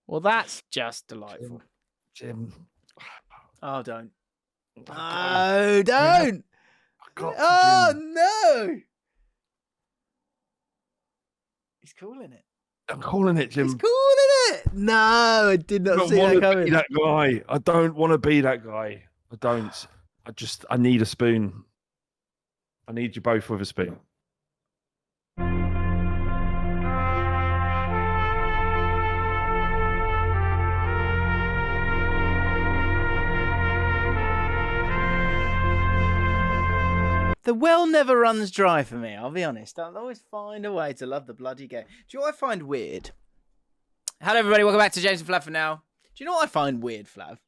Well, that's just delightful. Jim. Oh, don't. Oh, don't. Oh, no. He's calling it. I'm calling it, Jim. He's calling it. No, I did not see that coming. Be that guy. I don't want to be that guy. I don't. I need a spoon. I need you both with a spoon. The well never runs dry for me, I'll be honest. I'll always find a way to love the bloody game. Do you know what I find weird? Hello, everybody. Welcome back to James and Flav for now. Do you know what I find weird, Flav?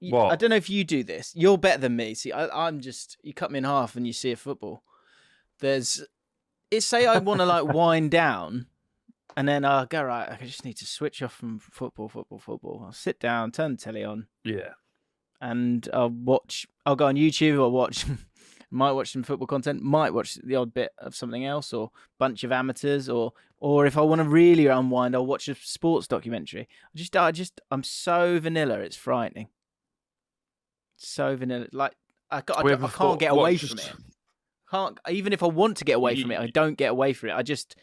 What? I don't know if you do this. You're better than me. See, I'm just... You cut me in half and you see a football. Say I want to, like, wind down, and then I'll go, right, I just need to switch off from football. I'll sit down, turn the telly on. Yeah. And I'll go on YouTube, might watch some football content, might watch the odd bit of something else, or bunch of amateurs, or if I want to really unwind, I'll watch a sports documentary. I'm so vanilla, it's frightening. So vanilla, like I can't get away from it. Even if I want to get away from it, I don't get away from it. I just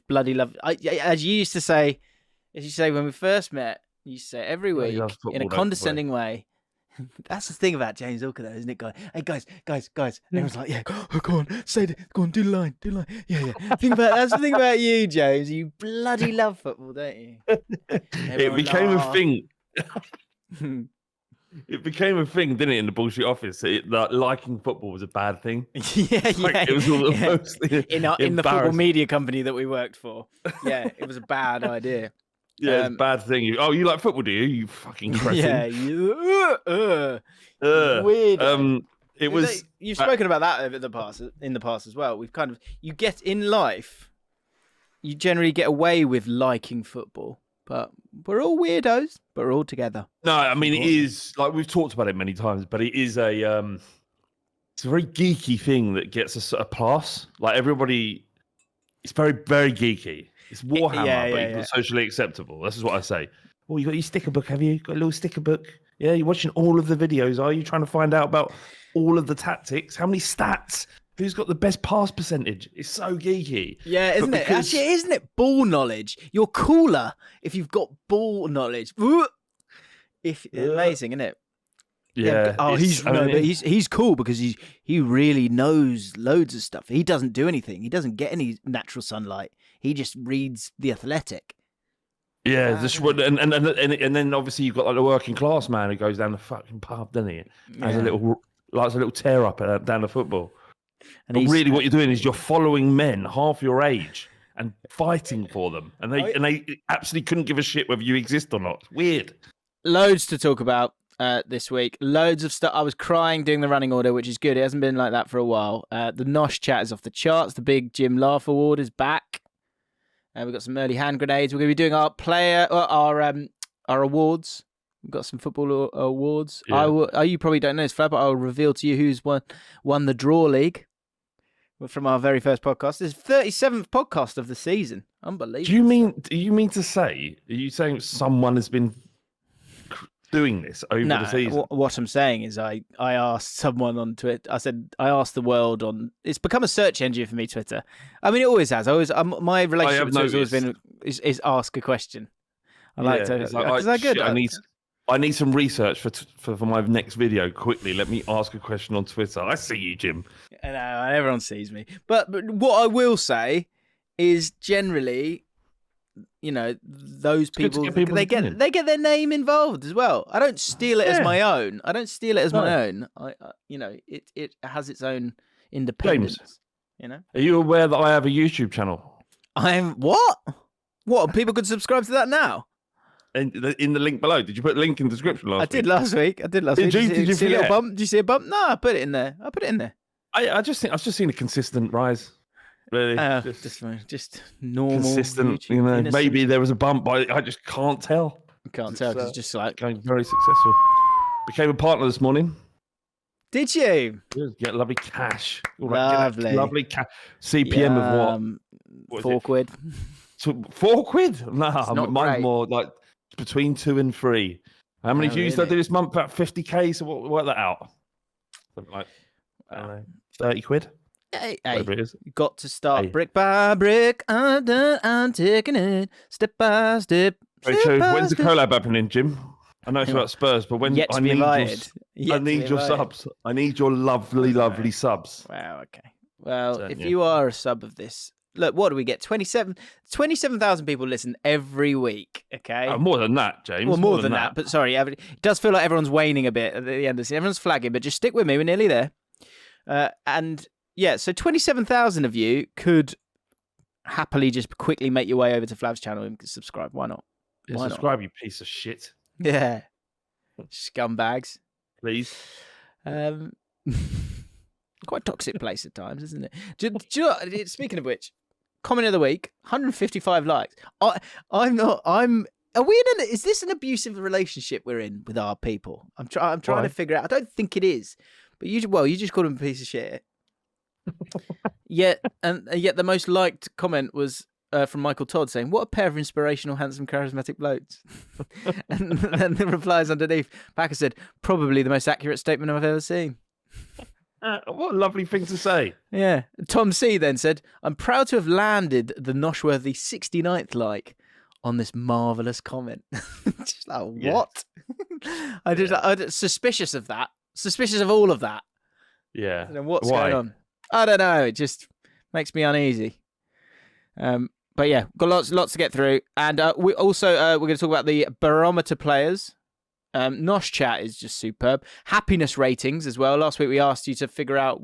bloody love it. As you say when we first met, you used to say every week in a condescending way. That's the thing about James Allcott, though, isn't it, guys? Hey, guys. Everyone's like, yeah, go on, say it. Go on, do the line. Yeah. That's the thing about you, James. You bloody love football, don't you? It became a thing. It became a thing, didn't it, in the bullshit office? That liking football was a bad thing. Yeah. It was all the most in the football media company that we worked for. Yeah, it was a bad idea. Yeah, it's a bad thing. You like football, do you? You fucking cretin. Yeah, weird. You've spoken about that in the past as well. You get in life, you generally get away with liking football, but we're all weirdos, but we're all together. No, I mean, it is, like, we've talked about it many times, but it is it's a very geeky thing that gets us a pass. Like, everybody, it's very, very geeky. It's Warhammer, but it's socially acceptable. This is what I say. Oh, you got your sticker book, have you? Got a little sticker book? Yeah, you're watching all of the videos, are you? Trying to find out about all of the tactics? How many stats? Who's got the best pass percentage? It's so geeky. Yeah, isn't it? Actually, isn't it ball knowledge? You're cooler if you've got ball knowledge. Amazing, isn't it? Yeah. Oh, he's cool because he really knows loads of stuff. He doesn't do anything. He doesn't get any natural sunlight. He just reads The Athletic. Yeah, and then obviously you've got, like, the working class man who goes down the fucking pub, doesn't he? Has a little tear up down the football. But really, what you're doing is you're following men half your age and fighting for them, and they absolutely couldn't give a shit whether you exist or not. Weird. Loads to talk about this week. Loads of stuff. I was crying doing the running order, which is good. It hasn't been like that for a while. The Nosh chat is off the charts. The big Jim Laugh Award is back. We've got some early hand grenades. We're going to be doing our awards. We've got some football awards. Yeah. You probably don't know this, Flav, but I'll reveal to you who's won the Draw League from our very first podcast. This is 37th podcast of the season. Unbelievable. Do you mean to say? Are you saying someone has been doing this over the season? What I'm saying is I asked someone on Twitter. I asked the world on. It's become a search engine for me, Twitter. I mean, it always has. My relationship with Twitter has always been is ask a question. I like to. Is that good? I need some research for my next video. Quickly, let me ask a question on Twitter. I see you, Jim. I know, everyone sees me. But what I will say is generally, you know, those people they get their name involved as well. I don't steal it as my own. It has its own independence. James, you know. Are you aware that I have a YouTube channel? What? People could subscribe to that now. In the link below. Did you put the link in the description last week? I did last week. Did you see a little bump? Did you see a bump? No, I put it in there. I just think I've just seen a consistent rise. Really, just normal, consistent. YouTube, you know, innocent. Maybe there was a bump, but I just can't tell. Because it's just like going very successful. Became a partner this morning. Did you? Get lovely cash. Lovely cash. CPM of what? £4. £4? Nah, not mine's great. more like between 2 and 3. How many views did I do this month? About 50k. So work that out. Something like I don't know, £30. Hey, Whatever it is. you got to start brick by brick. I'm taking it step by step. Very true. When's the collab happening, Jim? I know it's about Spurs, but when Yet to be invited. I need your subs. I need your lovely subs. Wow. Okay. Well, Certainly. if you are a sub of this, look, what do we get? 27,000 people listen every week. Okay. More than that, James. Well, more than that. But sorry, it does feel like everyone's waning a bit at the end of this. Everyone's flagging, but just stick with me. We're nearly there. And yeah, so 27,000 of you could happily just quickly make your way over to Flav's channel and subscribe. Why not? Subscribe, you piece of shit. Yeah. Scumbags. Please. Quite a toxic place at times, isn't it? Do you know, speaking of which, comment of the week, 155 likes. Are we is this an abusive relationship we're in with our people? I'm trying to figure out. I don't think it is. But you just called him a piece of shit. Yet the most liked comment was from Michael Todd saying, "What a pair of inspirational, handsome, charismatic blokes." and then the replies underneath, Packer said, "Probably the most accurate statement I've ever seen." What a lovely thing to say. Yeah. Tom C then said, "I'm proud to have landed the Noshworthy 69th like on this marvellous comment." Just like, what? I'm suspicious of that. Suspicious of all of that. Yeah. And what's going on? I don't know. It just makes me uneasy. But yeah, got lots to get through. And we also, we're going to talk about the barometer players. Nosh chat is just superb. Happiness ratings as well. Last week we asked you to figure out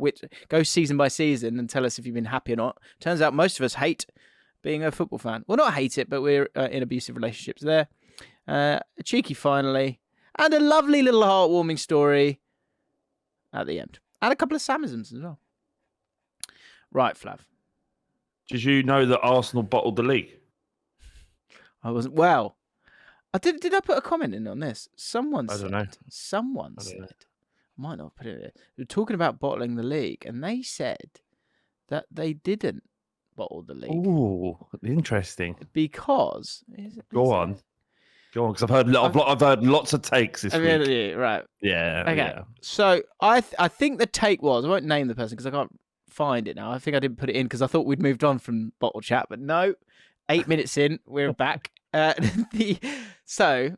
go season by season and tell us if you've been happy or not. Turns out most of us hate being a football fan. Well, not hate it, but we're in abusive relationships there. A cheeky finally. And a lovely little heartwarming story at the end. And a couple of Samisms as well. Right, Flav. Did you know that Arsenal bottled the league? I wasn't. Well, I did I put a comment in on this? Someone said. I might not have put it in. They were talking about bottling the league, and they said that they didn't bottle the league. Oh, interesting. Because Go on, because I've heard lots of takes this week. Right. Yeah. Okay. Yeah. So I think the take was, I won't name the person because I can't find it now. I think I didn't put it in because I thought we'd moved on from bottle chat, but no. 8 minutes in, we're back. So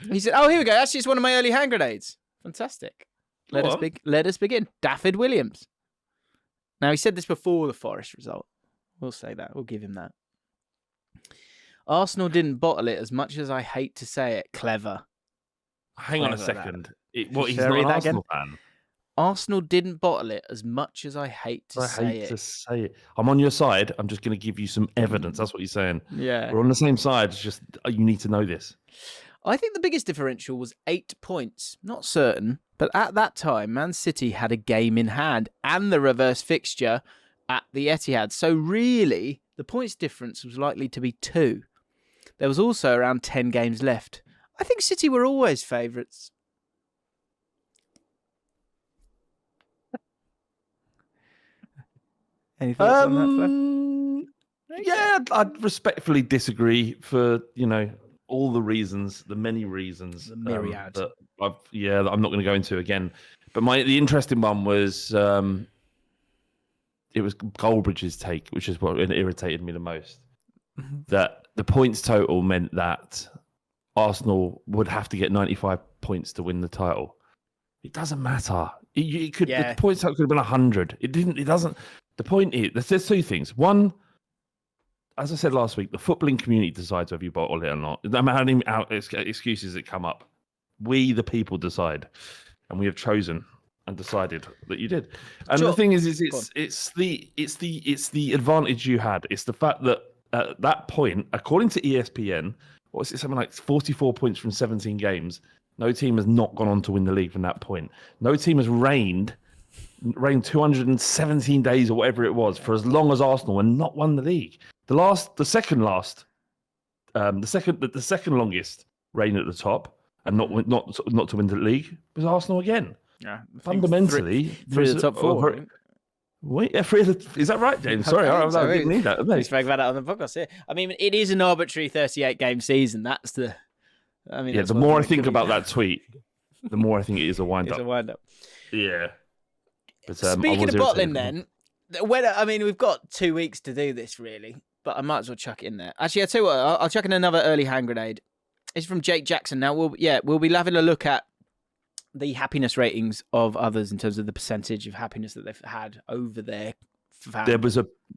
he said, "Oh, here we go. Actually, it's one of my early hand grenades. Fantastic. Let us begin. Daffyd Williams." Now he said this before the Forest result. We'll say that. We'll give him that. "Arsenal didn't bottle it as much as I hate to say it. Clever." Hang on a second. He's not an Arsenal fan. "Arsenal didn't bottle it as much as I hate to say it. I'm on your side. I'm just going to give you some evidence. That's what you're saying. Yeah. We're on the same side. It's just you need to know this. I think the biggest differential was 8 points. Not certain, but at that time, Man City had a game in hand and the reverse fixture at the Etihad. So really, the points difference was likely to be 2. There was also around 10 games left. I think City were always favourites." Any thoughts on that, Flav? Yeah, I'd respectfully disagree for, all the reasons, the many reasons. The myriad. That I'm not going to go into again. But the interesting one was, it was Goldbridge's take, which is what irritated me the most. Mm-hmm. That the points total meant that Arsenal would have to get 95 points to win the title. It doesn't matter. It could. The points total could have been 100. It didn't. It doesn't. The point is, there's 2 things. One, as I said last week, the footballing community decides whether you bottle it or not. No matter how many excuses that come up, we, the people, decide, and we have chosen and decided that you did. And the thing is it's the advantage you had. It's the fact that at that point, according to ESPN, something like 44 points from 17 games. No team has not gone on to win the league from that point. No team has reigned 217 days or whatever it was for as long as Arsenal and not won the league. The second longest reign at the top and not to win the league was Arsenal again. Yeah, fundamentally through the top 4. Wait, is that right, James? Sorry, I didn't need that. We spoke about it on the podcast. Yeah. I mean, it is an arbitrary 38-game season. That's the. I mean, the more I think about that tweet, the more I think it is a wind-up. It's a wind-up. Yeah. But, speaking of bottling, then, we've got 2 weeks to do this, really, but I might as well chuck it in there. Actually, I'll tell you what, I'll chuck in another early hand grenade. It's from Jake Jackson. Now, we'll be having a look at the happiness ratings of others in terms of the percentage of happiness that they've had over their fan.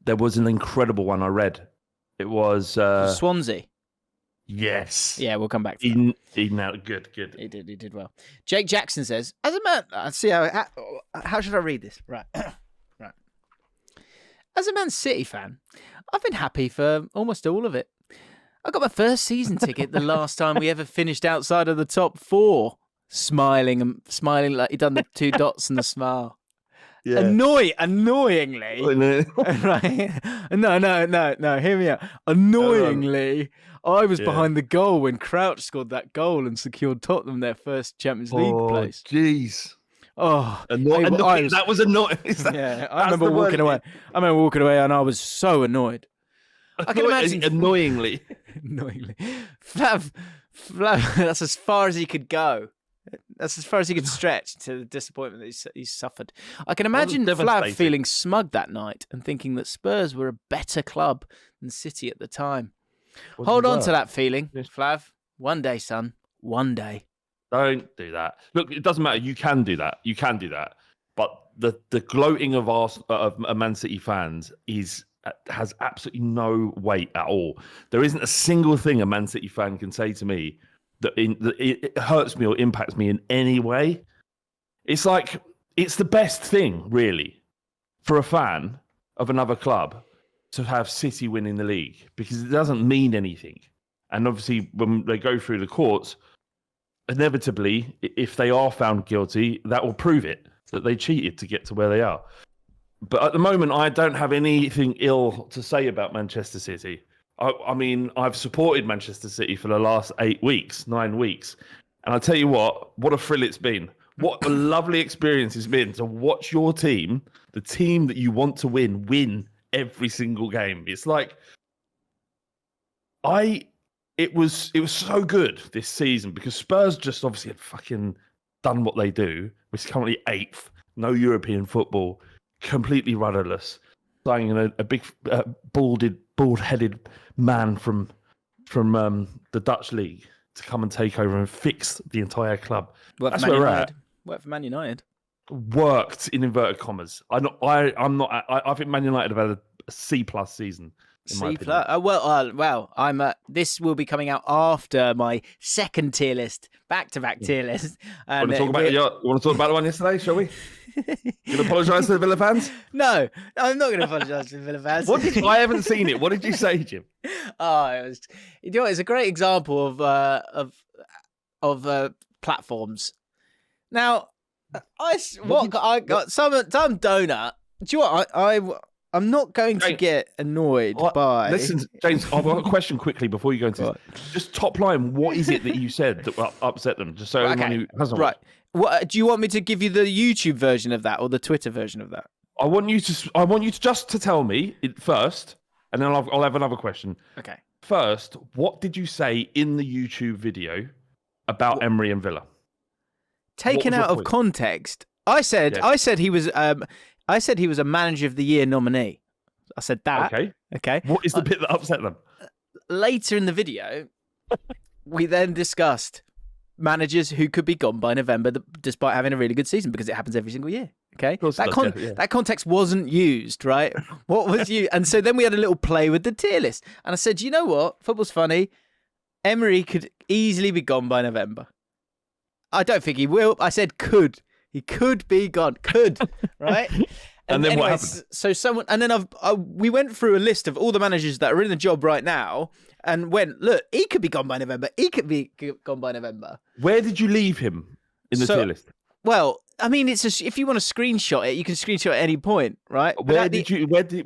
There was an incredible one I read. It was Swansea. Yes. Yeah, we'll come back to that. He nailed it. Good. He did well. Jake Jackson says, as a man, how should I read this? Right. Right. As a Man City fan, I've been happy for almost all of it. I got my first season ticket the last time we ever finished outside of the top 4. Smiling like he'd done the 2 dots and the smile. Yeah. Annoyingly. Right? No, hear me out. Annoyingly, I was behind the goal when Crouch scored that goal and secured Tottenham their first Champions League place. Jeez. Oh, that was annoying. I remember walking away. And I was so annoyed. I can imagine. Annoyingly. Flav, that's as far as he could go. That's as far as he could stretch to the disappointment that he's suffered. I can imagine Flav feeling smug that night and thinking that Spurs were a better club than City at the time. Hold on to that feeling, Flav. One day, son. One day. Don't do that. Look, it doesn't matter. You can do that. But the gloating of Man City fans has absolutely no weight at all. There isn't a single thing a Man City fan can say to me that it hurts me or impacts me in any way. It's like, it's the best thing, really, for a fan of another club to have City winning the league, because it doesn't mean anything. And obviously, when they go through the courts, inevitably, if they are found guilty, that will prove it, that they cheated to get to where they are. But at the moment, I don't have anything ill to say about Manchester City. I mean, I've supported Manchester City for the last 9 weeks. And I tell you what a thrill it's been. What a lovely experience it's been to watch your team, the team that you want to win every single game. It's like, it was so good this season, because Spurs just obviously had fucking done what they do, which is currently 8th, no European football, completely rudderless, signing a big bald-headed man from the Dutch league to come and take over and fix the entire club. That's where we're at. Worked for Man United. Worked in inverted commas. I think Man United have had a C+ season. C+. This will be coming out after my second tier list, back-to-back tier list. And you want to talk about the one yesterday, shall we? You going to apologise to the Villa fans? No, I'm not going to apologise to the Villa fans. I haven't seen it. What did you say, Jim? It's a great example of platforms. Now, I got some donut. Do you know what? I'm not going to get annoyed by... Listen, James, I've got a question quickly before you go into this. Just top line, what is it that you said that upset them? Just so everyone who hasn't watched. What, do you want me to give you the YouTube version of that or the Twitter version of that? I want you to just to tell me it first, and then I'll have another question. Okay. First, what did you say in the YouTube video about Emery and Villa? Taken out of context, I said he was a Manager of the Year nominee. I said that. Okay. What is the bit that upset them? Later in the video, we then discussed managers who could be gone by November despite having a really good season, because it happens every single year. Okay. That context wasn't used, right? What was you? And so then we had a little play with the tier list. And I said, you know what? Football's funny. Emery could easily be gone by November. I don't think he will. I said could. He could be gone. Could, right? And then what happened? So we went through a list of all the managers that are in the job right now and went, look, he could be gone by November. He could be gone by November. Where did you leave him in the tier list? Well, I mean, if you want to screenshot it, you can screenshot at any point, right? What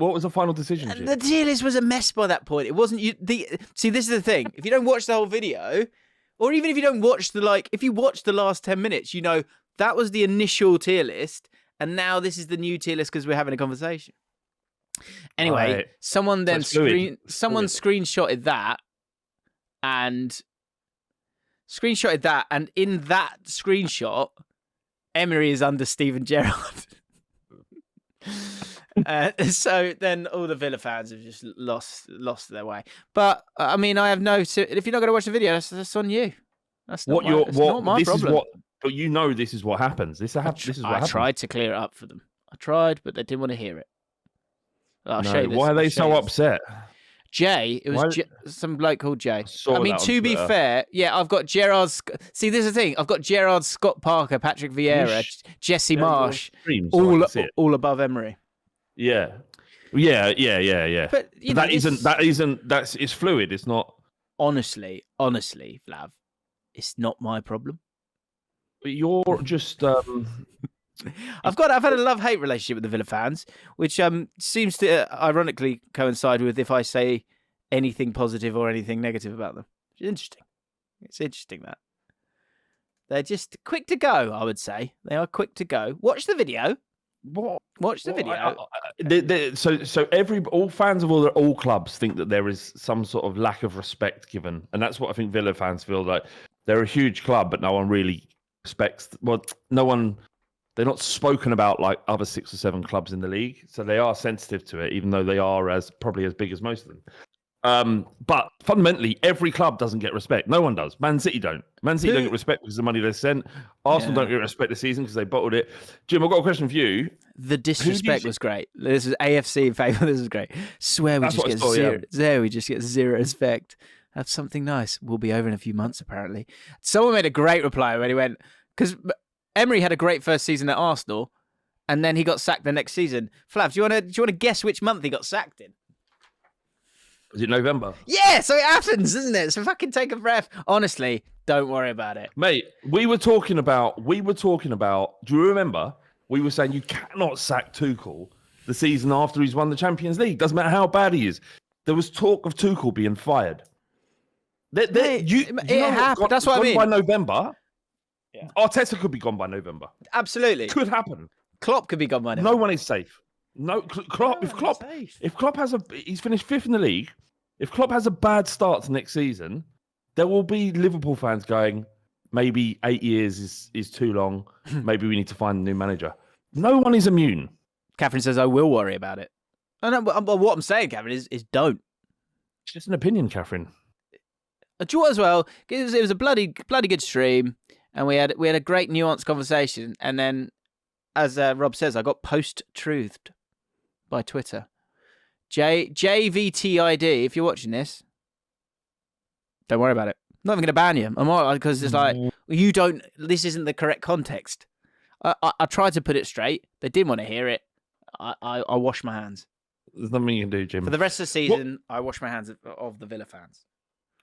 was the final decision, Jim? The tier list was a mess by that point. It wasn't see, this is the thing. If you don't watch the whole video, or even if you don't watch if you watch the last 10 minutes, you know, that was the initial tier list. and now this is the new tier list because we're having a conversation. Anyway, Right. someone then screenshotted that, and in that screenshot, Emery is under Steven Gerrard. So then all the Villa fans have just lost their way. But I mean, I have no. If you're not going to watch the video, that's on you. That's not my problem. But this is what happens. This is what happens. I tried to clear it up for them. I tried, but they didn't want to hear it. I'll show you this. Why are they so upset? Jay, it was some bloke called Jay. I mean, to be fair, I've got Gerrard's. See, this is the thing. I've got Gerrard, Scott Parker, Patrick Vieira, Jesse Marsh, all above Emery. Yeah. But it's fluid. It's not. Honestly, Flav, it's not my problem. But you're just. I've had a love-hate relationship with the Villa fans, which seems to ironically coincide with if I say anything positive or anything negative about them. It's interesting. It's interesting that they're just quick to go. I would say they are quick to go. Watch the video. Watch the video. So all fans of all clubs think that there is some sort of lack of respect given, and that's what I think Villa fans feel like. They're a huge club, but no one really respects. Well, no one. They're not spoken about like other 6 or 7 clubs in the league, so they are sensitive to it, even though they are probably as big as most of them. But fundamentally, every club doesn't get respect. No one does. Man City don't. Man City don't get respect because of the money they sent. Arsenal don't get respect this season because they bottled it. Jim, I've got a question for you. The disrespect was great. This is AFC in favour. This is great. Swear we just get zero. There, we just get zero respect. Have something nice. We'll be over in a few months, apparently. Someone made a great reply when he went, because Emery had a great first season at Arsenal, and then he got sacked the next season. Flav, do you want to guess which month he got sacked in? Is it November? Yeah, so it happens, isn't it? So fucking take a breath. Honestly, don't worry about it. Mate, we were talking about, do you remember? We were saying you cannot sack Tuchel the season after he's won the Champions League. Doesn't matter how bad he is. There was talk of Tuchel being fired. It happened. That's what I mean. By November, Arteta could be gone by November. Absolutely. Could happen. Klopp could be gone by November. No one is safe. No, Klopp. If Klopp he's finished 5th in the league. If Klopp has a bad start to next season, there will be Liverpool fans going, maybe 8 years is too long. Maybe we need to find a new manager. No one is immune. Catherine says, I will worry about it. What I'm saying, Catherine, is don't. It's just an opinion, Catherine. I draw as well. It was a bloody good stream, and we had a great nuanced conversation. And then, as Rob says, I got post-truthed by Twitter. JVTID, if you're watching this, don't worry about it. I'm not even going to ban you. I'm all right, because it's like, you don't, this isn't the correct context. I tried to put it straight. They didn't want to hear it. I wash my hands. There's nothing you can do, Jim. For the rest of the season, I wash my hands of the Villa fans.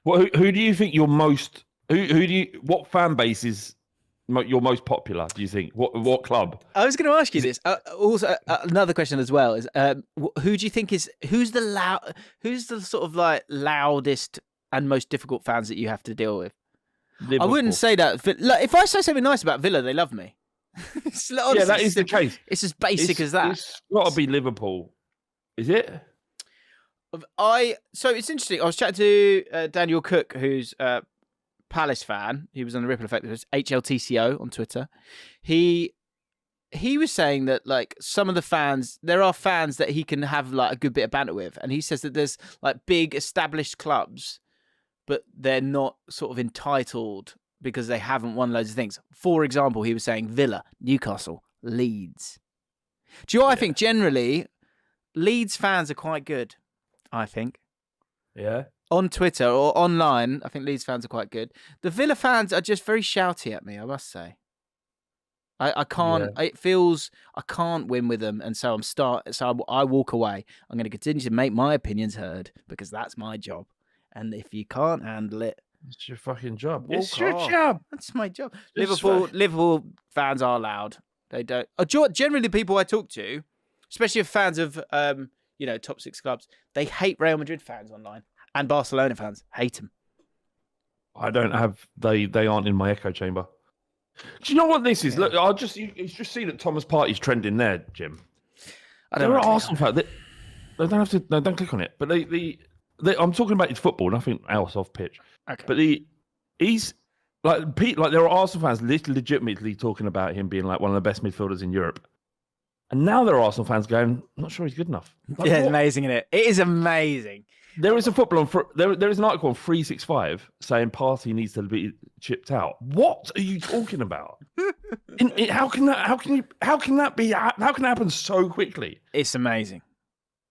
Well, who do you think you're most? What fan base is your most popular? Do you think? What club? I was going to ask you this. Also, another question as well is, who do you think who's the sort of like loudest and most difficult fans that you have to deal with? Liverpool. I wouldn't say that. Like, if I say something nice about Villa, they love me. Honestly, that is the case. It's as basic as that. It's got to be Liverpool, is it? So it's interesting. I was chatting to Daniel Cook, who's a Palace fan. He was on the Ripple Effect. It was HLTCO on Twitter. He was saying that like some of the fans, there are fans that he can have like a good bit of banter with, and he says that there's like big established clubs, but they're not sort of entitled because they haven't won loads of things. For example, he was saying Villa, Newcastle, Leeds. Do you know what I think? Generally, Leeds fans are quite good. I think. Yeah. On Twitter or online, I think Leeds fans are quite good. The Villa fans are just very shouty at me, I must say. I can't. Yeah. It feels I can't win with them, and so I walk away. I'm going to continue to make my opinions heard because that's my job. And if you can't handle it, it's your fucking job. It's your job. That's my job. Liverpool fans are loud. They don't. Generally, people I talk to, especially if fans of top 6 clubs, they hate Real Madrid fans online, and Barcelona fans hate them. I don't have. They aren't in my echo chamber. Do you know what this is? Look, you've just seen that Thomas Partey's trending there, Jim. There are Arsenal fans. They don't have to. No, don't click on it. But I'm talking about his football, nothing else off pitch. Okay. But he's like Pete. Like there are Arsenal fans legitimately talking about him being like one of the best midfielders in Europe. And now there are Arsenal fans going, I'm not sure he's good enough. Like, it's amazing, isn't it? It is amazing. There is a football on there is an article on 365 saying Partey needs to be chipped out. What are you talking about? How can that happen so quickly? It's amazing.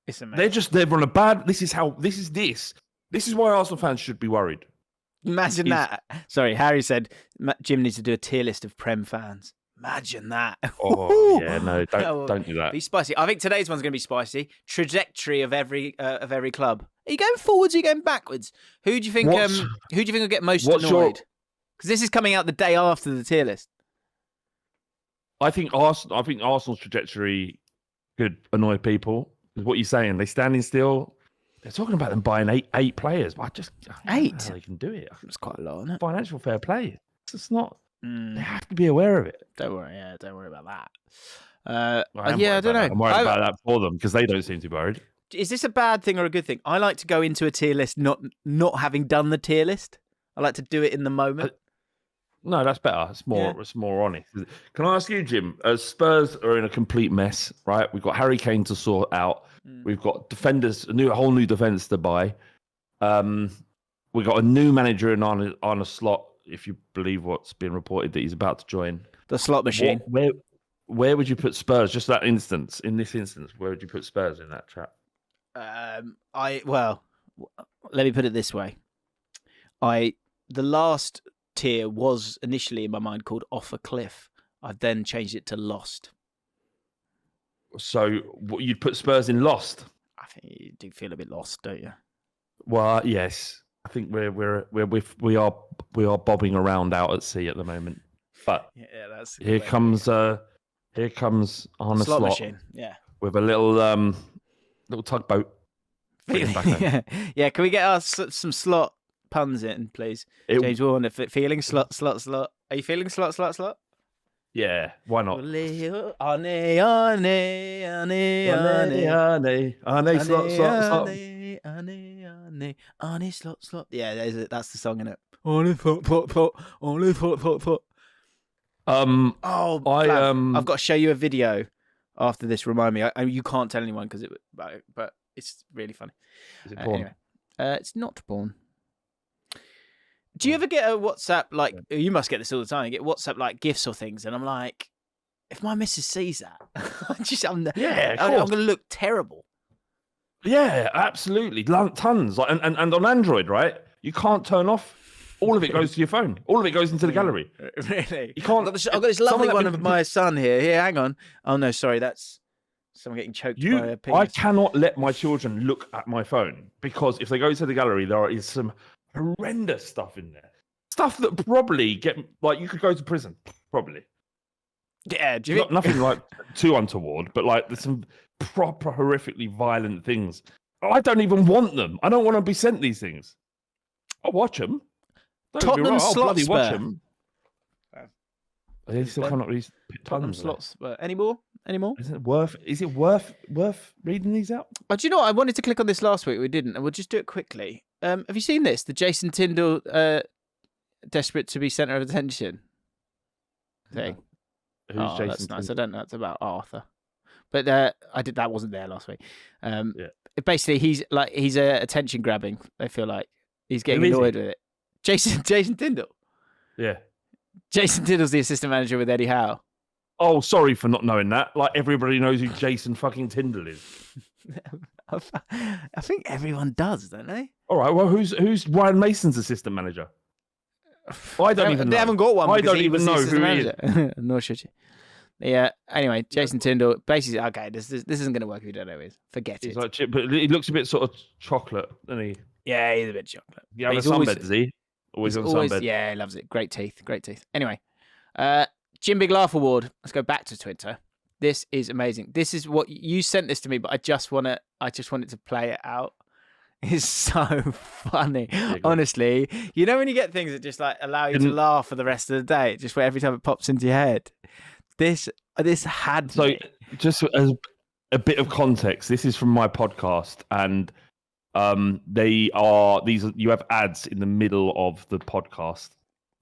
It's amazing. They're on a bad. This is why Arsenal fans should be worried. Imagine that. Sorry, Harry said Jim needs to do a tier list of Prem fans. Imagine that. Oh yeah, no, don't do that. Be spicy. I think today's one's going to be spicy. Trajectory of every club. Are you going forwards? Or are you going backwards? Who do you think? Who do you think will get most annoyed? Because this is coming out the day after the tier list. I think Arsenal's trajectory could annoy people. Is what you're saying? They're standing still. They're talking about them buying eight players. But I don't know how they can do it. It's quite a lot, isn't it? Financial fair play. It's not. They have to be aware of it. Don't worry about that. I don't know. I'm worried about that for them because they don't seem too worried. Is this a bad thing or a good thing? I like to go into a tier list not having done the tier list. I like to do it in the moment. No, that's better. It's more honest. Can I ask you, Jim? Spurs are in a complete mess, right? We've got Harry Kane to sort out. We've got defenders, a whole new defence to buy. We've got a new manager in on a slot. If you believe what's been reported that he's about to join the slot machine. Where would you put Spurs? Just that instance. In this instance, where would you put Spurs in that chat? Let me put it this way. The last tier was initially in my mind called Off a Cliff. I've then changed it to Lost. So you'd put Spurs in Lost? I think you do feel a bit lost, don't you? Well, yes. I think we are bobbing around out at sea at the moment. But here comes on a slot machine. Yeah. With a little tugboat. Yeah, can we get us some slot puns in, please? James Warner, feeling slot. Are you feeling slot? Yeah, why not? Slot. Yeah, that's the song, innit? Only slot. I've got to show you a video after this. Remind me. You can't tell anyone but it's really funny. Is it porn? Anyway, it's not porn. Do you ever get a WhatsApp, like, you must get this all the time, you get WhatsApp, like, gifts or things, and I'm like, if my missus sees that, I'm going to look terrible. Yeah, absolutely. Tons. Like, and on Android, right, you can't turn off. All of it goes to your phone. All of it goes into the gallery. Really? You can't. I've got this lovely one of my son here. Here, hang on. Oh, no, sorry, that's someone getting choked by a penis. I cannot let my children look at my phone, because if they go to the gallery, there is some horrendous stuff in there. Stuff that probably you could go to prison, probably. Yeah, nothing like too untoward, but like there's some proper horrifically violent things. I don't even want them. I don't want to be sent these things. I'll watch them. Tottenham slots. Bloody watch them. Are they still coming up with these Tottenham slots? Any more? Is it worth reading these out? Do you know what? I wanted to click on this last week. We didn't, and we'll just do it quickly. Have you seen this? The Jason Tyndall desperate to be centre of attention thing. Who's Jason? That's nice. I don't know. It's about Arthur, but that wasn't there last week. Basically, he's attention grabbing. I feel like he's getting annoyed with it. Jason Tyndall. Yeah. Jason Tyndall's the assistant manager with Eddie Howe. Oh, sorry for not knowing that. Like, everybody knows who Jason fucking Tyndall is. I think everyone does, don't they? All right. Well, who's Ryan Mason's assistant manager? I don't even know. They haven't got one. I don't even know who he is. Nor should you. Yeah. Anyway, Jason Tyndall. Basically, okay, this isn't going to work if you don't know who he is. Forget it. Like chip, but he looks a bit sort of chocolate, doesn't he? Yeah, he's a bit chocolate. Yeah, have a sunbed, does he? Always on sunbed. Yeah, he loves it. Great teeth. Anyway, Jim Big Laugh Award. Let's go back to Twitter. This is amazing. This is what you sent this to me, but I just wanted to play it out. is so funny. Honestly, you know when you get things that just like allow you to laugh for the rest of the day, just where every time it pops into your head. This had so me. Just as a bit of context, this is from my podcast, and you have ads in the middle of the podcast,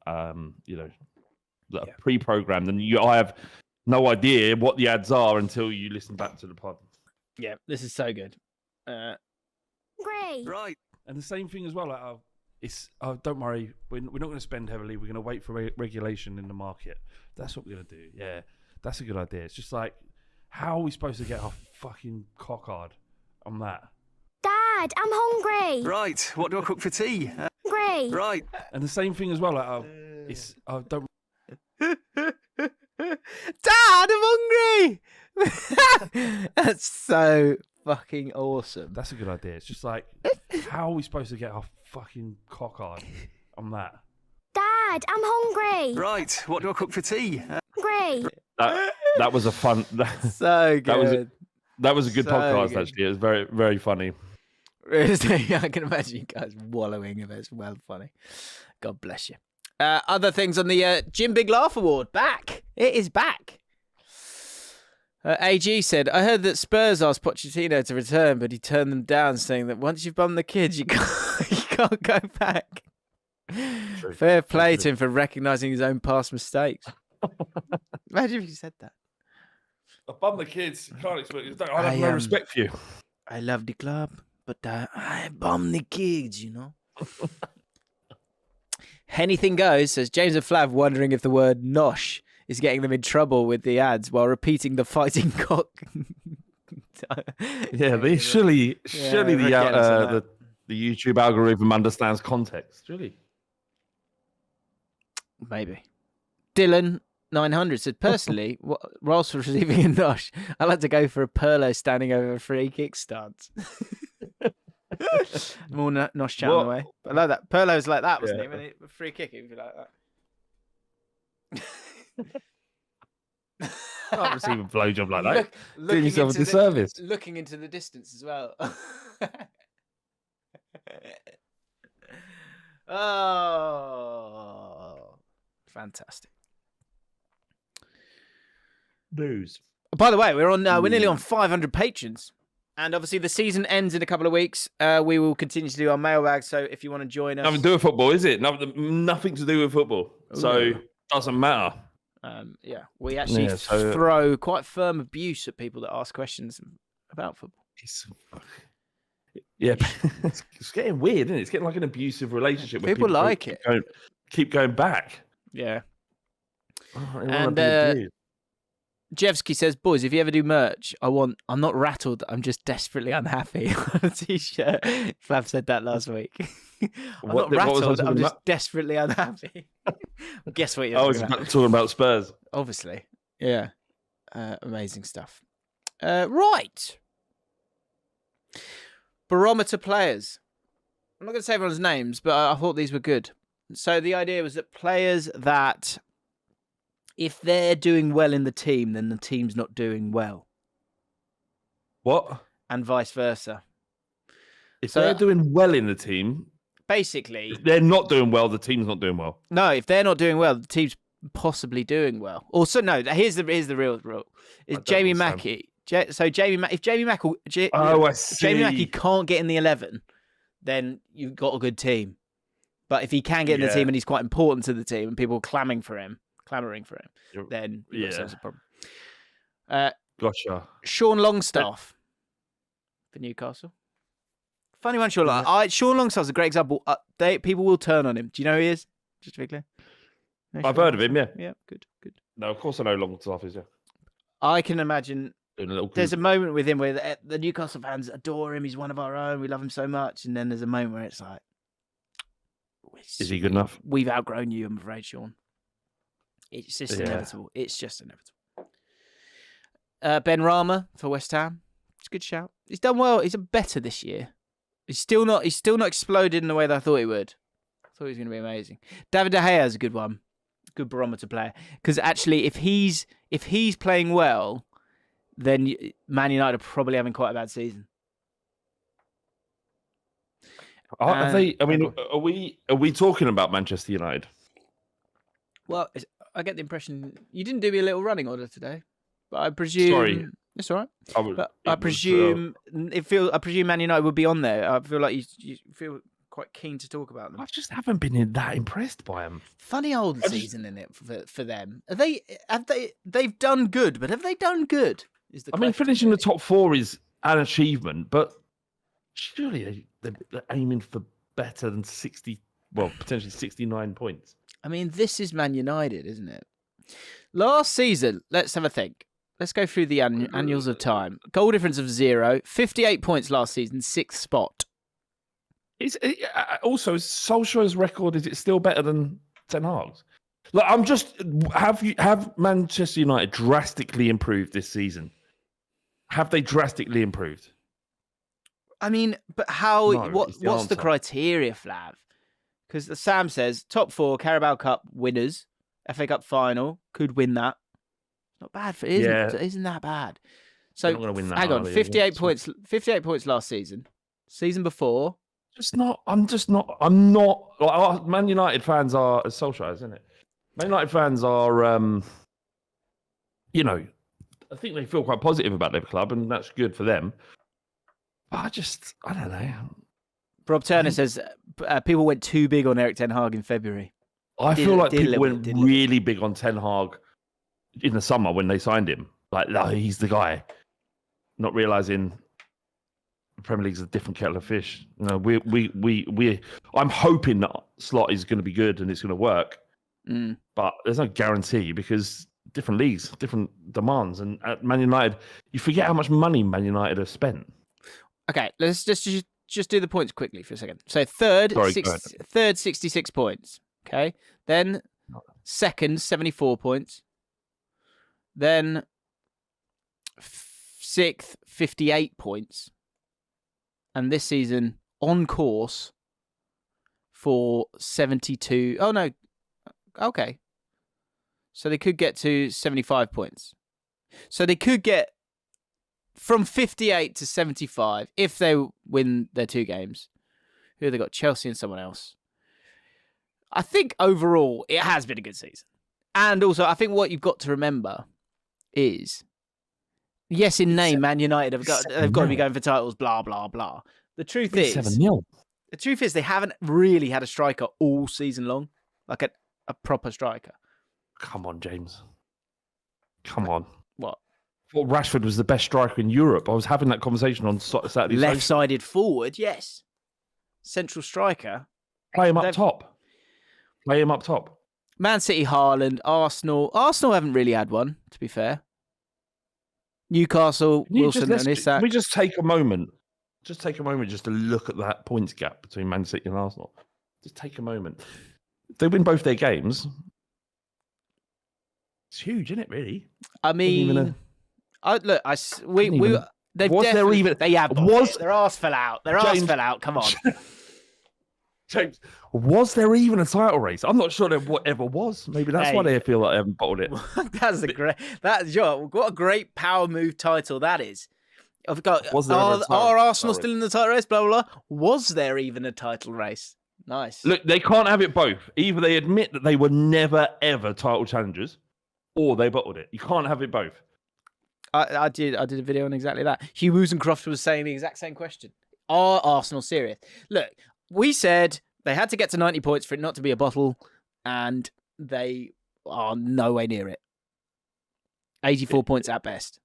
that are pre-programmed, and I have no idea what the ads are until you listen back to the pod. Yeah, this is so good. Great. Right. And the same thing as well. Like, don't worry, we're not going to spend heavily. We're going to wait for regulation in the market. That's what we're going to do. Yeah, that's a good idea. It's just like, how are we supposed to get our fucking cock hard on that? Dad, I'm hungry. Right. What do I cook for tea? Hungry. Right. And the same thing as well. Like, don't. Dad, I'm hungry. That's so fucking awesome. That's a good idea. It's just like, how are we supposed to get our fucking cock hard on that? Dad, I'm hungry. Right. What do I cook for tea? Hungry. That was a fun. So good. That was a good So podcast. good. Actually, it was very, very funny. I can imagine you guys wallowing in it. It's well funny. God bless you. Other things on the Jim Big Laugh Award. Back. It is back. AG said, I heard that Spurs asked Pochettino to return, but he turned them down, saying that once you've bummed the kids, you can't go back. True. Fair play to him for recognising his own past mistakes. Imagine if you said that. I bum the kids. Can't expect. I have no respect for you. I love the club, but I bum the kids, you know. Anything goes, says James and Flav, wondering if the word nosh is getting them in trouble with the ads while repeating the fighting cock. Yeah, surely the YouTube algorithm understands context. Surely. Maybe. Dylan 900 said, personally, whilst receiving a nosh, I like to go for a Perlo standing over a free kick stance. More nosh chat on the way. But I like that. Perlo's like that, wasn't he? When he free kick, it would be like that. Can't receive a blowjob like that. Doing yourself a disservice. Looking into the distance as well. Oh, fantastic. News. By the way, we're nearly on 500 patrons. And obviously the season ends in a couple of weeks. We will continue to do our mailbag. So if you want to join us. Nothing to do with football, is it? Nothing to do with football. Ooh. So doesn't matter. We actually throw quite firm abuse at people that ask questions about football. It's getting weird, isn't it? It's getting like an abusive relationship. Where people like it. Keep going back. Yeah. And Jevsky says, boys, if you ever do merch, I'm not rattled, I'm just desperately unhappy. On a t-shirt. Flav said that last week. I'm not rattled, I'm just desperately unhappy. Guess what you're talking about Spurs. Obviously. Yeah. Amazing stuff. Right. Barometer players. I'm not going to say everyone's names, but I thought these were good. So the idea was that players that, if they're doing well in the team, then the team's not doing well. What? And vice versa. If they're doing well in the team... Basically... If they're not doing well, the team's not doing well. No, if they're not doing well, the team's possibly doing well. Also, no, here's the real rule. It's Jamie Mackie. If Jamie Mackie can't get in the 11, then you've got a good team. But if he can get in the team and he's quite important to the team and people are clamoring for him, then you've got yourselves a problem. Gotcha. Sean Longstaff for Newcastle. Funny one, Sean. Sean Longstaff's a great example. People will turn on him. Do you know who he is? Just to be clear. No, I've heard of him, yeah. Yeah, good. No, of course I know Longstaff is, yeah. I can imagine there's a moment with him where the Newcastle fans adore him. He's one of our own. We love him so much. And then there's a moment where it's like, is he good enough? We've outgrown you, I'm afraid, Sean. It's just inevitable. It's just inevitable. Ben Rama for West Ham. It's a good shout. He's done well. He's better this year. He's still not exploded in the way that I thought he would. I thought he was going to be amazing. David De Gea is a good one. Good barometer player. Because actually, if he's playing well, then Man United are probably having quite a bad season. Are they? I mean, are we talking about Manchester United? Well, I get the impression you didn't do me a little running order today, but I presume Sorry. it's all right. But I presume I presume Man United would be on there. I feel like you feel quite keen to talk about them. I just haven't been that impressed by them. Funny old season in it for them. They've done good, but have they done good? Is the I mean, question, finishing really. the top 4 is an achievement, but surely they're aiming for better than 60, well, potentially 69 points. I mean, this is Man United, isn't it? Last season, let's have a think. Let's go through the annuals of time. Goal difference of 0, 58 points last season, 6th spot. Also, Solskjaer's record, is it still better than Ten Hag's? Like, I'm just have Manchester United drastically improved this season? Have they drastically improved? I mean, but how? No, what's the answer. criteria, Flav? Because Sam says top 4 Carabao Cup winners, FA Cup final could win that. Not bad for isn't that bad? So They're not gonna win that, hang are on, they? 58 points. 58 points last season. Season before. I'm not. Like, Man United fans are, as Solskjaer, isn't it? Man United fans are, I think they feel quite positive about their club, and that's good for them. But I don't know. Rob Turner says people went too big on Erik Ten Hag in February. I feel like people went did really big on Ten Hag in the summer when they signed him. Like, no, he's the guy. Not realizing the Premier League's a different kettle of fish. You know, I'm hoping that Slot is going to be good and it's going to work. But there's no guarantee because different leagues, different demands. And at Man United, you forget how much money Man United have spent. Okay, let's just do the points quickly for a second. So third, 66 points. Okay, then second, 74 points. Then sixth, 58 points. And this season, on course for 72. Oh, no. Okay. So they could get to 75 points. So they could get from 58 to 75 if they win their 2 games. Who have they got? Chelsea and someone else. I think overall, it has been a good season. And also, I think what you've got to remember is, yes, in name, Man United have got to be going for titles, blah, blah, blah. The truth is, 7-0. The truth is they haven't really had a striker all season long, like a proper striker. Come on, James. Come on. What? Well, Rashford was the best striker in Europe. I was having that conversation on Saturday. Left-sided forward, yes. Central striker. Play him up top. Play him up top. Man City, Haaland, Arsenal. Arsenal haven't really had one, to be fair. Newcastle, Wilson and Isak. Can we just take a moment? Just take a moment just to look at that points gap between Man City and Arsenal. Just take a moment. If they win both their games, it's huge, isn't it, really? I mean, they have. Their arse fell out. Their arse fell out. Come on. James, was there even a title race? I'm not sure there ever was. Maybe that's why they feel like they haven't bottled it. What a great power move title that is. I've got. Are Arsenal still in the title race? Blah blah blah. Was there even a title race? Nice. Look, they can't have it both. Either they admit that they were never ever title challengers, or they bottled it. You can't have it both. I did a video on exactly that. Hugh Woozencroft was saying the exact same question. Are Arsenal serious? Look, we said they had to get to 90 points for it not to be a bottle, and they are nowhere near it. 84 points at best.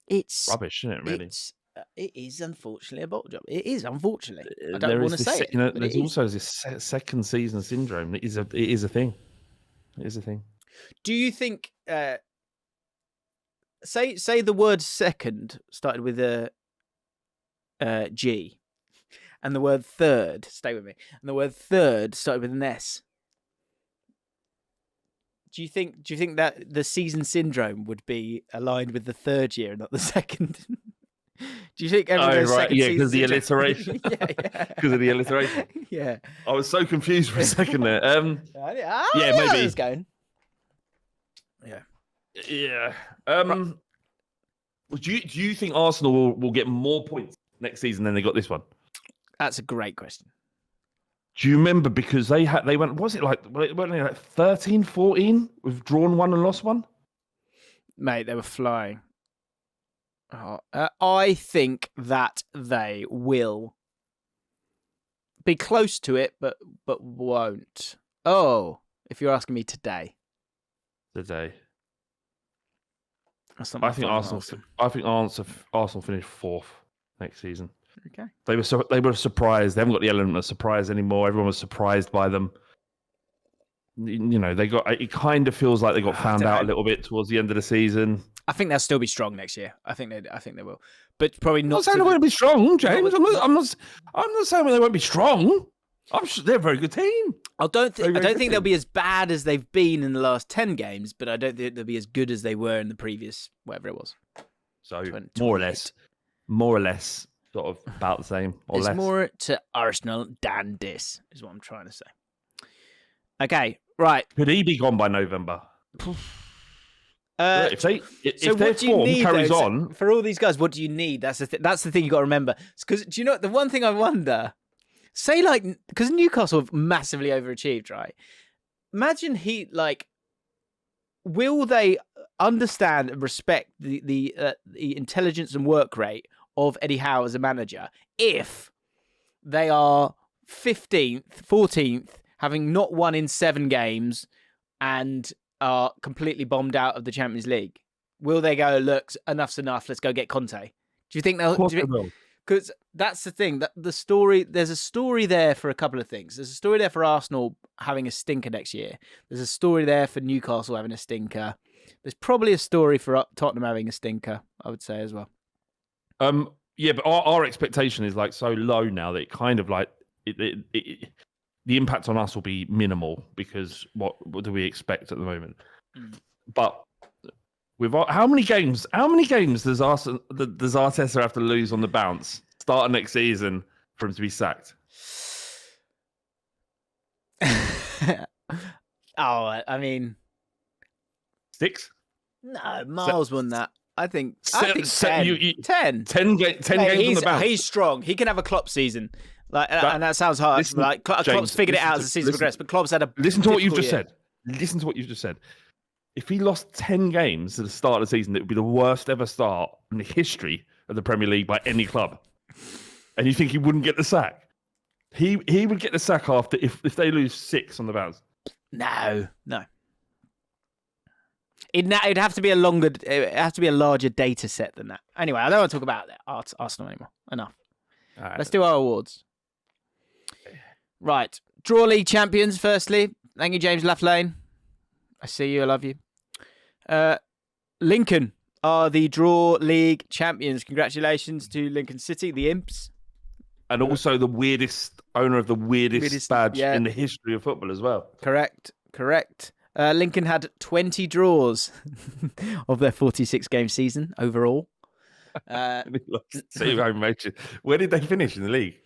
It's rubbish, isn't it, really? It is unfortunately a bottle job. It is, unfortunately. I don't want to say it. There's also this second season syndrome. It is a thing. It is a thing. Do you think... Say the word second started with a G, and the word third, stay with me, and the word third started with an S. Do you think that the season syndrome would be aligned with the third year and not the second? Do you think everyone goes second season? Because the alliteration. Yeah. Because of the alliteration. Yeah. I was so confused for a second there. Yeah, maybe. It's going. Yeah. Yeah. Do you think Arsenal will get more points next season than they got this one? That's a great question. Do you remember, because they went, was it like, weren't they like 13, 14? We've drawn one and lost one? Mate, they were flying. Oh, I think that they will be close to it, but won't. Oh, if you're asking me today. Today. That's not my I think final Arsenal finished 4th next season. Okay. They were surprised. They haven't got the element of surprise anymore. Everyone was surprised by them. You know, it kind of feels like they got found out a little bit towards the end of the season. I think they'll still be strong next year. I think they will, but probably not. I'm not saying they won't be strong, James. I'm not saying they won't be strong. They're a very good team. I don't think they'll be as bad as they've been in the last 10 games, but I don't think they'll be as good as they were in the previous whatever it was. So more or less, sort of about the same or it's less. More to Arsenal than this, is what I'm trying to say. Okay, right. Could he be gone by November? If so their form carries on for all these guys, what do you need? That's the thing you got to remember. Because do you know the one thing I wonder? Say because Newcastle have massively overachieved, right? Imagine will they understand and respect the intelligence and work rate of Eddie Howe as a manager if they are 15th, 14th, having not won in 7 games and are completely bombed out of the Champions League? Will they go, look, enough's enough, let's go get Conte? Do you think they'll? Because that's the thing. There's a story there for a couple of things. There's a story there for Arsenal having a stinker next year. There's a story there for Newcastle having a stinker. There's probably a story for Tottenham having a stinker, I would say, as well. Yeah, but our expectation is so low now that it kind of the impact on us will be minimal, because what do we expect at the moment? But with how many games does Arteta have to lose on the bounce start of next season for him to be sacked? I mean, 6? No, miles won that. I think 10. 10 games on the bounce. He's strong. He can have a Klopp season. And that sounds hard. Klopp's figured it out as the season progressed, but Klopp's had a listen to what you've just said. Listen to what you've just said. If he lost 10 games at the start of the season, it would be the worst ever start in the history of the Premier League by any club. And you think he wouldn't get the sack? He would get the sack after if they lose 6 on the bounce. No. It'd have to be a larger data set than that. Anyway, I don't want to talk about that Arsenal anymore. Enough. Right. Let's do our awards. Right. Draw League champions, firstly. Thank you, James Laflane. I see you. I love you. Lincoln are the Draw League champions. Congratulations to Lincoln City, the Imps. And also the weirdest owner of the weirdest badge in the history of football as well. Correct. Lincoln had 20 draws of their 46-game season overall. Where did they finish in the league?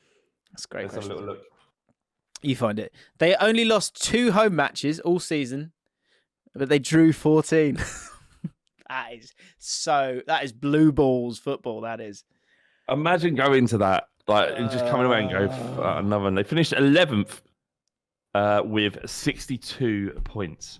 That's a great Let's question. have a little look. You find it. They only lost 2 home matches all season, but they drew 14. That is blue balls football, that is. Imagine going to that, and just coming away and go, another one. They finished 11th with 62 points.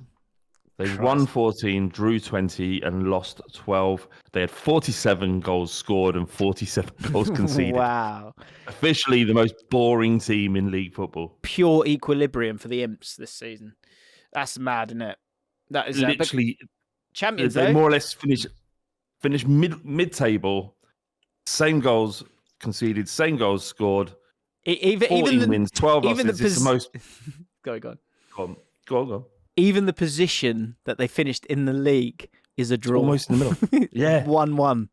They won 14, drew 20, and lost 12. They had 47 goals scored and 47 goals conceded. Wow. Officially the most boring team in league football. Pure equilibrium for the Imps this season. That's mad, isn't it? That is literally champions. They more or less finish mid-table. Same goals conceded, same goals scored. 14 wins, 12 losses. It's the most. Go on. Even the position that they finished in the league is a draw. It's almost in the middle. Yeah. 1-1.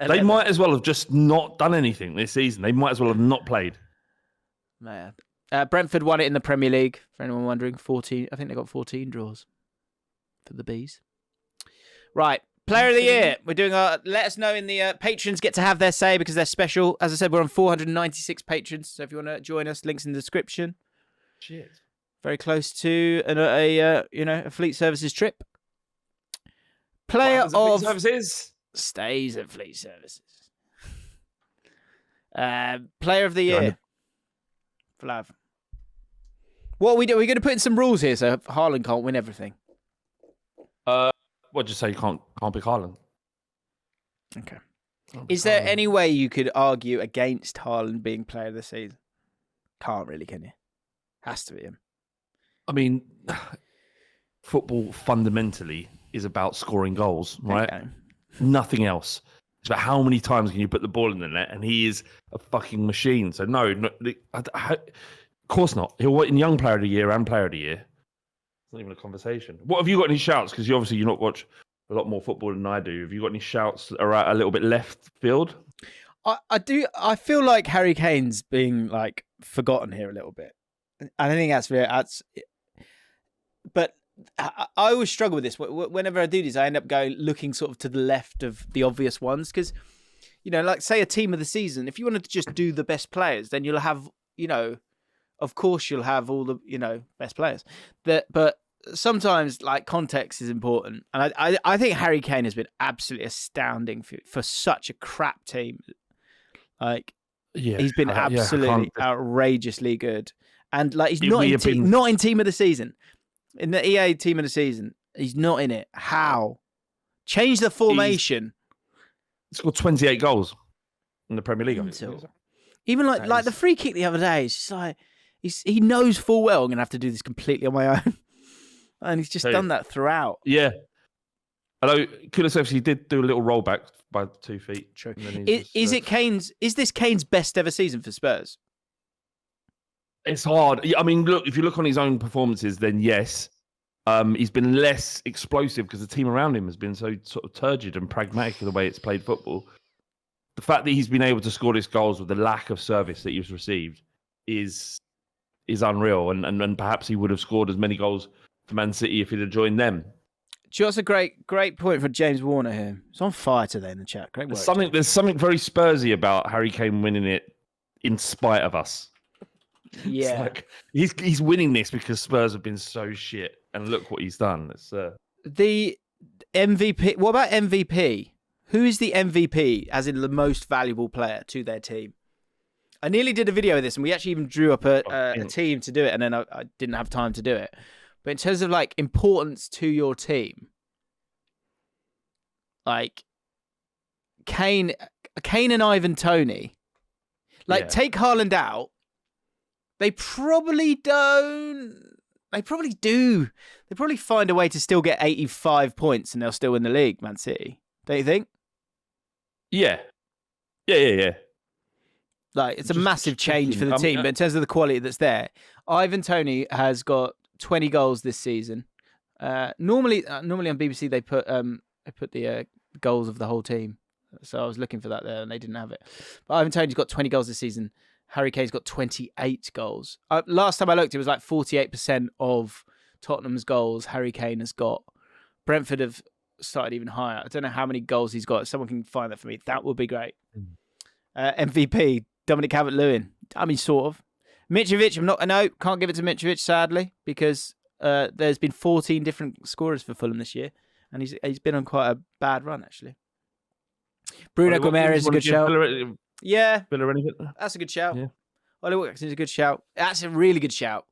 They might as well have just not done anything this season. They might as well have not played. Man. Brentford won it in the Premier League, for anyone wondering. 14. I think they got 14 draws for the Bees. Right. Player of the Year. We're doing let us know in the patrons get to have their say because they're special. As I said, we're on 496 patrons. So if you want to join us, links in the description. Shit. Very close to a Fleet Services trip. Player of Services stays at Fleet Services. Player of the Yeah, I year. Flav. What are we do? We're going to put in some rules here so Haaland can't win everything. What'd you say? You can't pick Haaland. Okay. Is there any way you could argue against Haaland being player of the season? Can't really, can you? Has to be him. I mean, football fundamentally is about scoring goals, right? Okay. Nothing else. It's about how many times can you put the ball in the net, and he is a fucking machine. So no, of course not. He'll win Young Player of the Year and Player of the Year. It's not even a conversation. What have you got any shouts? Because you obviously not watch a lot more football than I do. Have you got any shouts that are a little bit left field? I do. I feel like Harry Kane's being like forgotten here a little bit. I don't think that's. But I always struggle with this. Whenever I do this, I end up looking sort of to the left of the obvious ones because, like say a team of the season. If you wanted to just do the best players, then you'll have, of course you'll have all the best players. But sometimes like context is important, and I think Harry Kane has been absolutely astounding for such a crap team. Like, yeah, he's been absolutely outrageously good, and like he's not in team of the season. In the EA team of the season, he's not in it. How? Change the formation. He scored 28 goals in the Premier League. Even like the free kick the other day, it's just like he knows full well I'm going to have to do this completely on my own. And he's just done that throughout. Yeah. Although Kulusevski did do a little rollback by 2 feet. True. Is this Kane's best ever season for Spurs? It's hard. I mean, look, if you look on his own performances, then yes. He's been less explosive because the team around him has been so sort of turgid and pragmatic in the way it's played football. The fact that he's been able to score these goals with the lack of service that he's received is unreal. And perhaps he would have scored as many goals for Man City if he'd have joined them. Just a great point for James Warner here. It's on fire today in the chat. Great work. There's something very Spursy about Harry Kane winning it in spite of us. Yeah, like, he's winning this because Spurs have been so shit, and look what he's done. It's the MVP. What about MVP? Who is the MVP, as in the most valuable player to their team? I nearly did a video of this, and we actually even drew up a team to do it, and then I didn't have time to do it. But in terms of like importance to your team, like Kane and Ivan Toney, take Haaland out. They probably don't. They probably do. They probably find a way to still get 85 points and they'll still win the league, Man City. Don't you think? Yeah. Like, it's a massive change for the team, but in terms of the quality that's there, Ivan Toney has got 20 goals this season. Normally on BBC they put the goals of the whole team. So I was looking for that there and they didn't have it. But Ivan Toney's got 20 goals this season. Harry Kane's got 28 goals. Last time I looked, it was like 48% of Tottenham's goals Harry Kane has got. Brentford have started even higher. I don't know how many goals he's got. If someone can find that for me, that would be great. MVP, Dominic Calvert-Lewin. I mean, sort of. Mitrovic, can't give it to Mitrovic, sadly, because there's been 14 different scorers for Fulham this year, and he's been on quite a bad run, actually. Bruno Guimaraes is a good shout. Yeah, that's a good shout. Yeah. Ollie Watson's a good shout. That's a really good shout.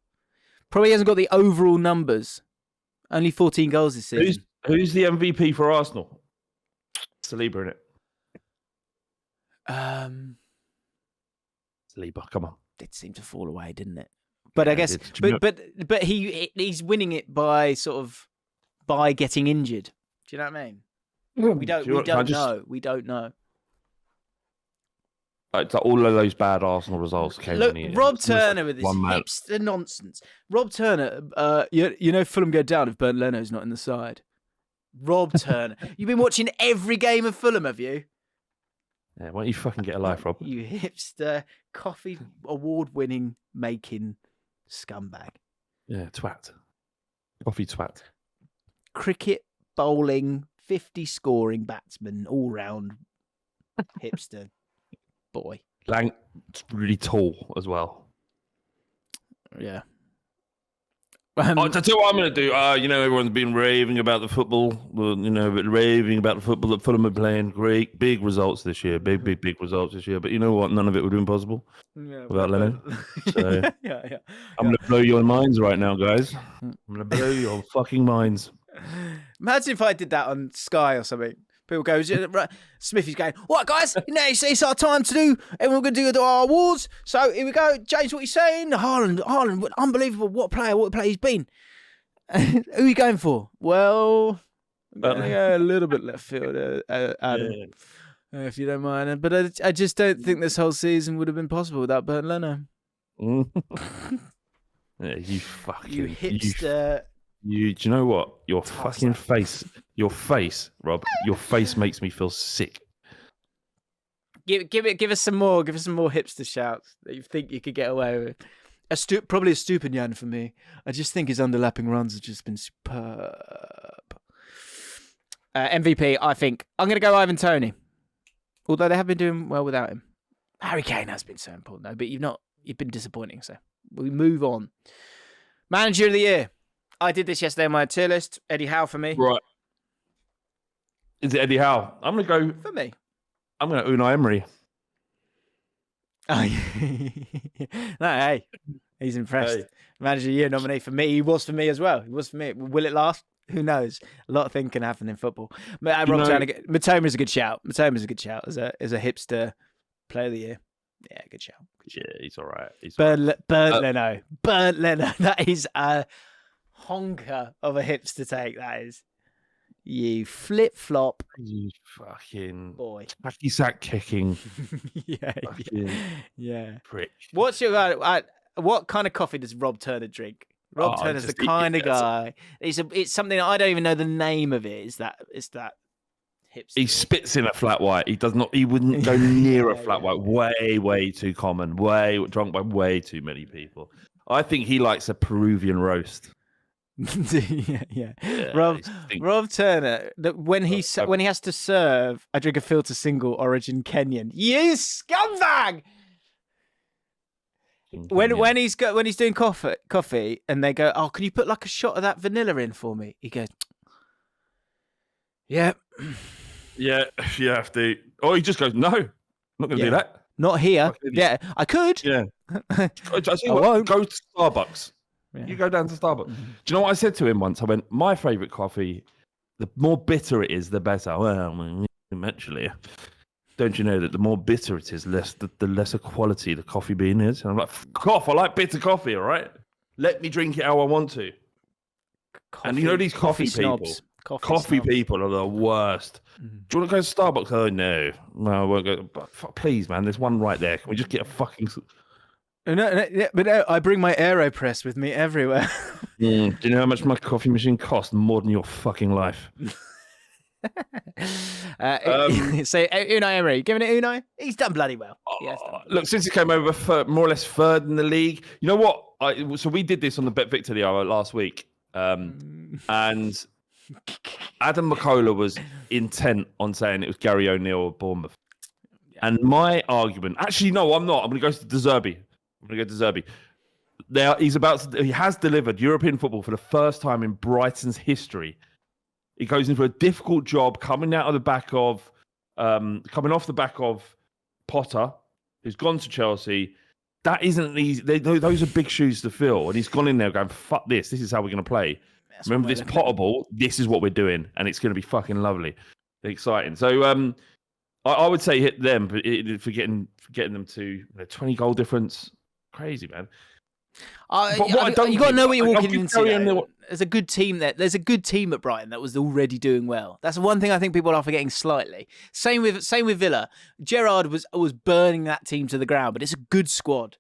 Probably hasn't got the overall numbers. Only 14 goals this season. Who's the MVP for Arsenal? Saliba, innit? Saliba, come on. Did seem to fall away, didn't it? But I guess, but he's winning it by getting injured. Do you know what I mean? We don't know. It's like all of those bad Arsenal results came. Look, Rob Turner with this hipster nonsense. Rob Turner, Fulham go down if Bernd Leno's not in the side. Rob Turner, you've been watching every game of Fulham, have you? Yeah, why don't you fucking get a life, Rob? You hipster, coffee award-winning making scumbag. Yeah, twat. Coffee twat. Cricket, bowling, 50 scoring batsman, all-round hipster. Boy. Lang, really tall as well. Yeah. I'll tell you what I'm going to do. Everyone's been raving about the football. Well, raving about the football that Fulham are playing. Great, big results this year. Big results this year. But you know what? None of it would have been possible without Leno. So yeah. I'm going to blow your minds right now, guys. I'm going to blow your fucking minds. Imagine if I did that on Sky or something. People go, Smithy's going, what, guys? It's our time to do, and we're going to do our awards. So here we go. James, what are you saying? Haaland, unbelievable. What a player he's been. Who are you going for? Well, I'm going to go a little bit left field, Adam, if you don't mind. But I just don't think this whole season would have been possible without Bernd Leno. Yeah, you fucking... You hipster... Do you know what? Your fucking face, Rob, your face makes me feel sick. Give us some more hipster shouts that you think you could get away with. Probably a Stupinian for me. I just think his underlapping runs have just been superb. MVP, I think I'm going to go Ivan Toney. Although they have been doing well without him. Harry Kane has been so important though, but you've been disappointing. So we move on. Manager of the year. I did this yesterday on my tier list. Eddie Howe for me. Right. Is it Eddie Howe? I'm going to go... For me. I'm going to Unai Emery. Oh, no, hey. He's impressed. Hey. Manager of the year nominee for me. He was for me as well. He was for me. Will it last? Who knows? A lot of things can happen in football. But Matoma is a good shout. Matoma is a good shout as a hipster player of the year. Yeah, good shout. Yeah, he's all right. Burnt Leno. Burnt Leno. That is a... honker of a hips to take, that is. You flip flop. You fucking boy. Tacky sack kicking. Yeah. Prick. What's your what kind of coffee does Rob Turner drink? Rob Turner's the kind of guy. It's something I don't even know the name of it. It's that hipster. He spits in a flat white. He wouldn't go near a flat white. Way too common. Drunk by way too many people. I think he likes a Peruvian roast. yeah. Rob Turner. When he has to serve, I drink a filter single origin Kenyan. You scumbag! When he's doing coffee, and they go, oh, can you put like a shot of that vanilla in for me? He goes, yeah, yeah. You have to. Or he just goes, no, I'm not going to do that. Not here. Yeah, I could. Yeah. I won't. Go to Starbucks. Yeah. You go down to Starbucks. Mm-hmm. Do you know what I said to him once? I went, my favourite coffee, the more bitter it is, the better. Well, actually, don't you know that the more bitter it is, the lesser quality the coffee bean is? And I'm like, fuck off, I like bitter coffee, all right? Let me drink it how I want to. And you know these coffee people? Coffee people are the worst. Mm-hmm. Do you want to go to Starbucks? Oh, no, I won't go. But please, man, there's one right there. Can we just get a fucking... No, I bring my AeroPress with me everywhere. Do you know how much my coffee machine costs? More than your fucking life. So Unai Emery, giving it Unai? He's done bloody well. Look, since he came over more or less third in the league, you know what? So we did this on the Bet Victor the hour last week, and Adam McCullough was intent on saying it was Gary O'Neill of Bournemouth. Yeah. And my argument, actually, no, I'm not. I'm going to go to De Zerbi. He has delivered European football for the first time in Brighton's history. He goes into a difficult job coming off the back of Potter, who's gone to Chelsea. That isn't easy. Those are big shoes to fill. And he's gone in there going, fuck this. This is how we're going to play. Remember this Potter ball? This is what we're doing. And it's going to be fucking lovely. Exciting. So I would say hit them for getting them to 20 goal difference. Crazy, man. You got to know what you're walking into. There's a good team there. There's a good team at Brighton that was already doing well. That's one thing I think people are forgetting slightly. Same with Villa. Gerrard was burning that team to the ground, but it's a good squad.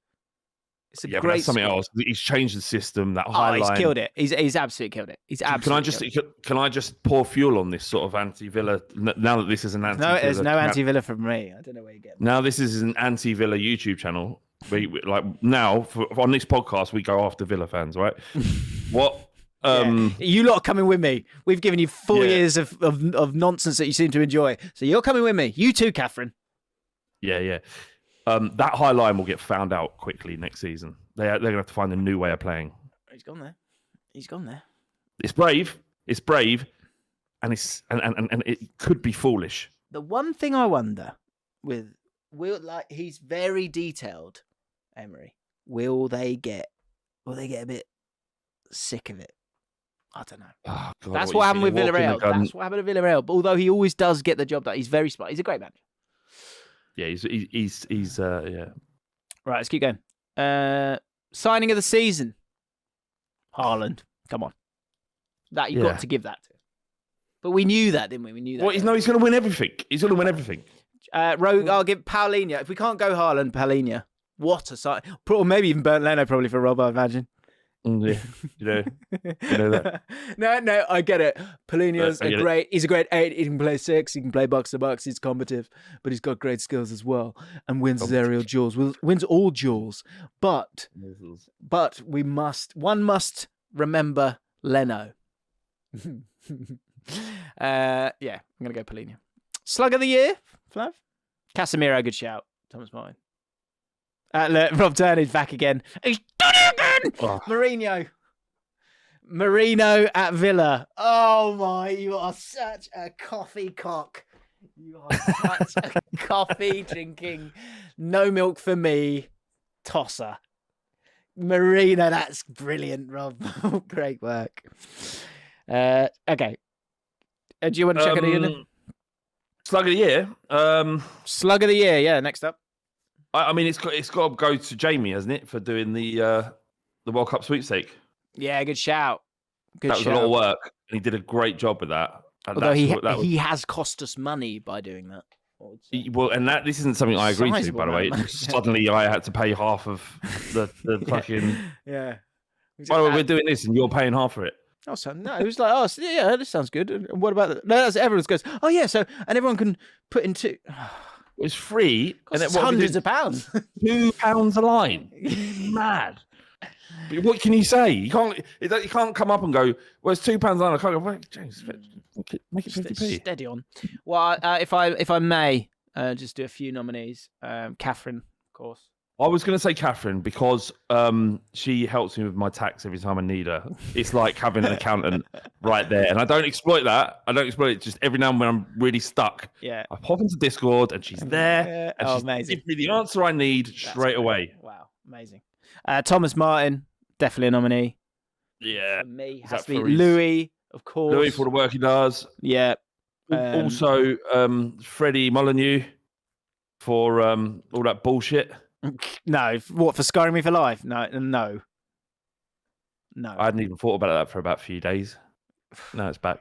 It's a great. But that's something else. He's changed the system. That high line. He's killed it. He's absolutely killed it. He's absolutely. Can I just pour fuel on this sort of anti-Villa? Now that this is an anti-Villa. No, there's no anti-Villa from me. I don't know where you get. Now this is an anti-Villa YouTube channel. On this podcast we go after Villa fans, right? What? You lot are coming with me. We've given you 4 years of nonsense that you seem to enjoy. So you're coming with me. You too, Catherine. Yeah. That high line will get found out quickly next season. They're going to have to find a new way of playing. He's gone there. He's gone there. It's brave. It's brave, and it could be foolish. The one thing I wonder with he's very detailed, Emery. Will they get a bit sick of it? I don't know. Oh, God, That's what happened with Villarreal. That's what happened with Villarreal. But although he always does get the job done, he's very smart. He's a great manager. Yeah, he's yeah. Right, let's keep going. Signing of the season. Haaland. Come on. That you've got to give that to. But we knew that, didn't we? We knew that. Well, he's going to win everything. He's going to win everything. I'll give Paulinho. If we can't go Haaland, Paulinho. What a sign. Or maybe even Bernd Leno probably for Rob, I imagine. Yeah, you know that. No, I get it. Paulinho's he's a great 8. He can play 6. He can play box to box. He's combative, but he's got great skills as well and wins his aerial duels. Wins all duels. But one must remember Leno. I'm gonna go Paulinho. Slug of the year, Flav. Casemiro, good shout. Thomas Martin. Look, Rob Turney's back again. He's done it again. Oh. Marino at Villa. Oh my! You are such a coffee cock. You are such a coffee drinking, no milk for me tosser. Marino, that's brilliant, Rob. Great work. Okay. Do you want to check it in? Slug of the year. Slug of the year. Yeah. Next up. I mean, it's got to go to Jamie, hasn't it, for doing the World Cup sweepstake? Yeah, good shout. That was a lot of work, and he did a great job with that. And although he has cost us money by doing that. Well, and this isn't something I agreed to, by the way. Suddenly, I had to pay half of the fucking. Yeah. By the way, we're doing this, and you're paying half for it. Oh, so no, it was like, oh, yeah, this sounds good. And what about that? No, that's everyone goes, oh yeah, so and everyone can put into. It's free, and it's hundreds of pounds. £2 a line. Mad. But what can you say? You can't come up and go, well, it's £2 a line. I can't go, well, James, make it 50p. Steady on. Well, if I may, just do a few nominees. Catherine, of course. I was going to say Catherine because she helps me with my tax every time I need her. It's like having an accountant right there. And I don't exploit that. I don't exploit it. Just every now and when I'm really stuck, I pop into Discord and she's there. And she's amazing. Give me the answer I need straight away. Wow, amazing. Thomas Martin, definitely a nominee. Yeah. For me, has to be Louis, of course. Louis for the work he does. Yeah. Also, Freddie Molyneux for all that bullshit. No, what, for scarring me for life? No. I hadn't even thought about that for about a few days. No, it's back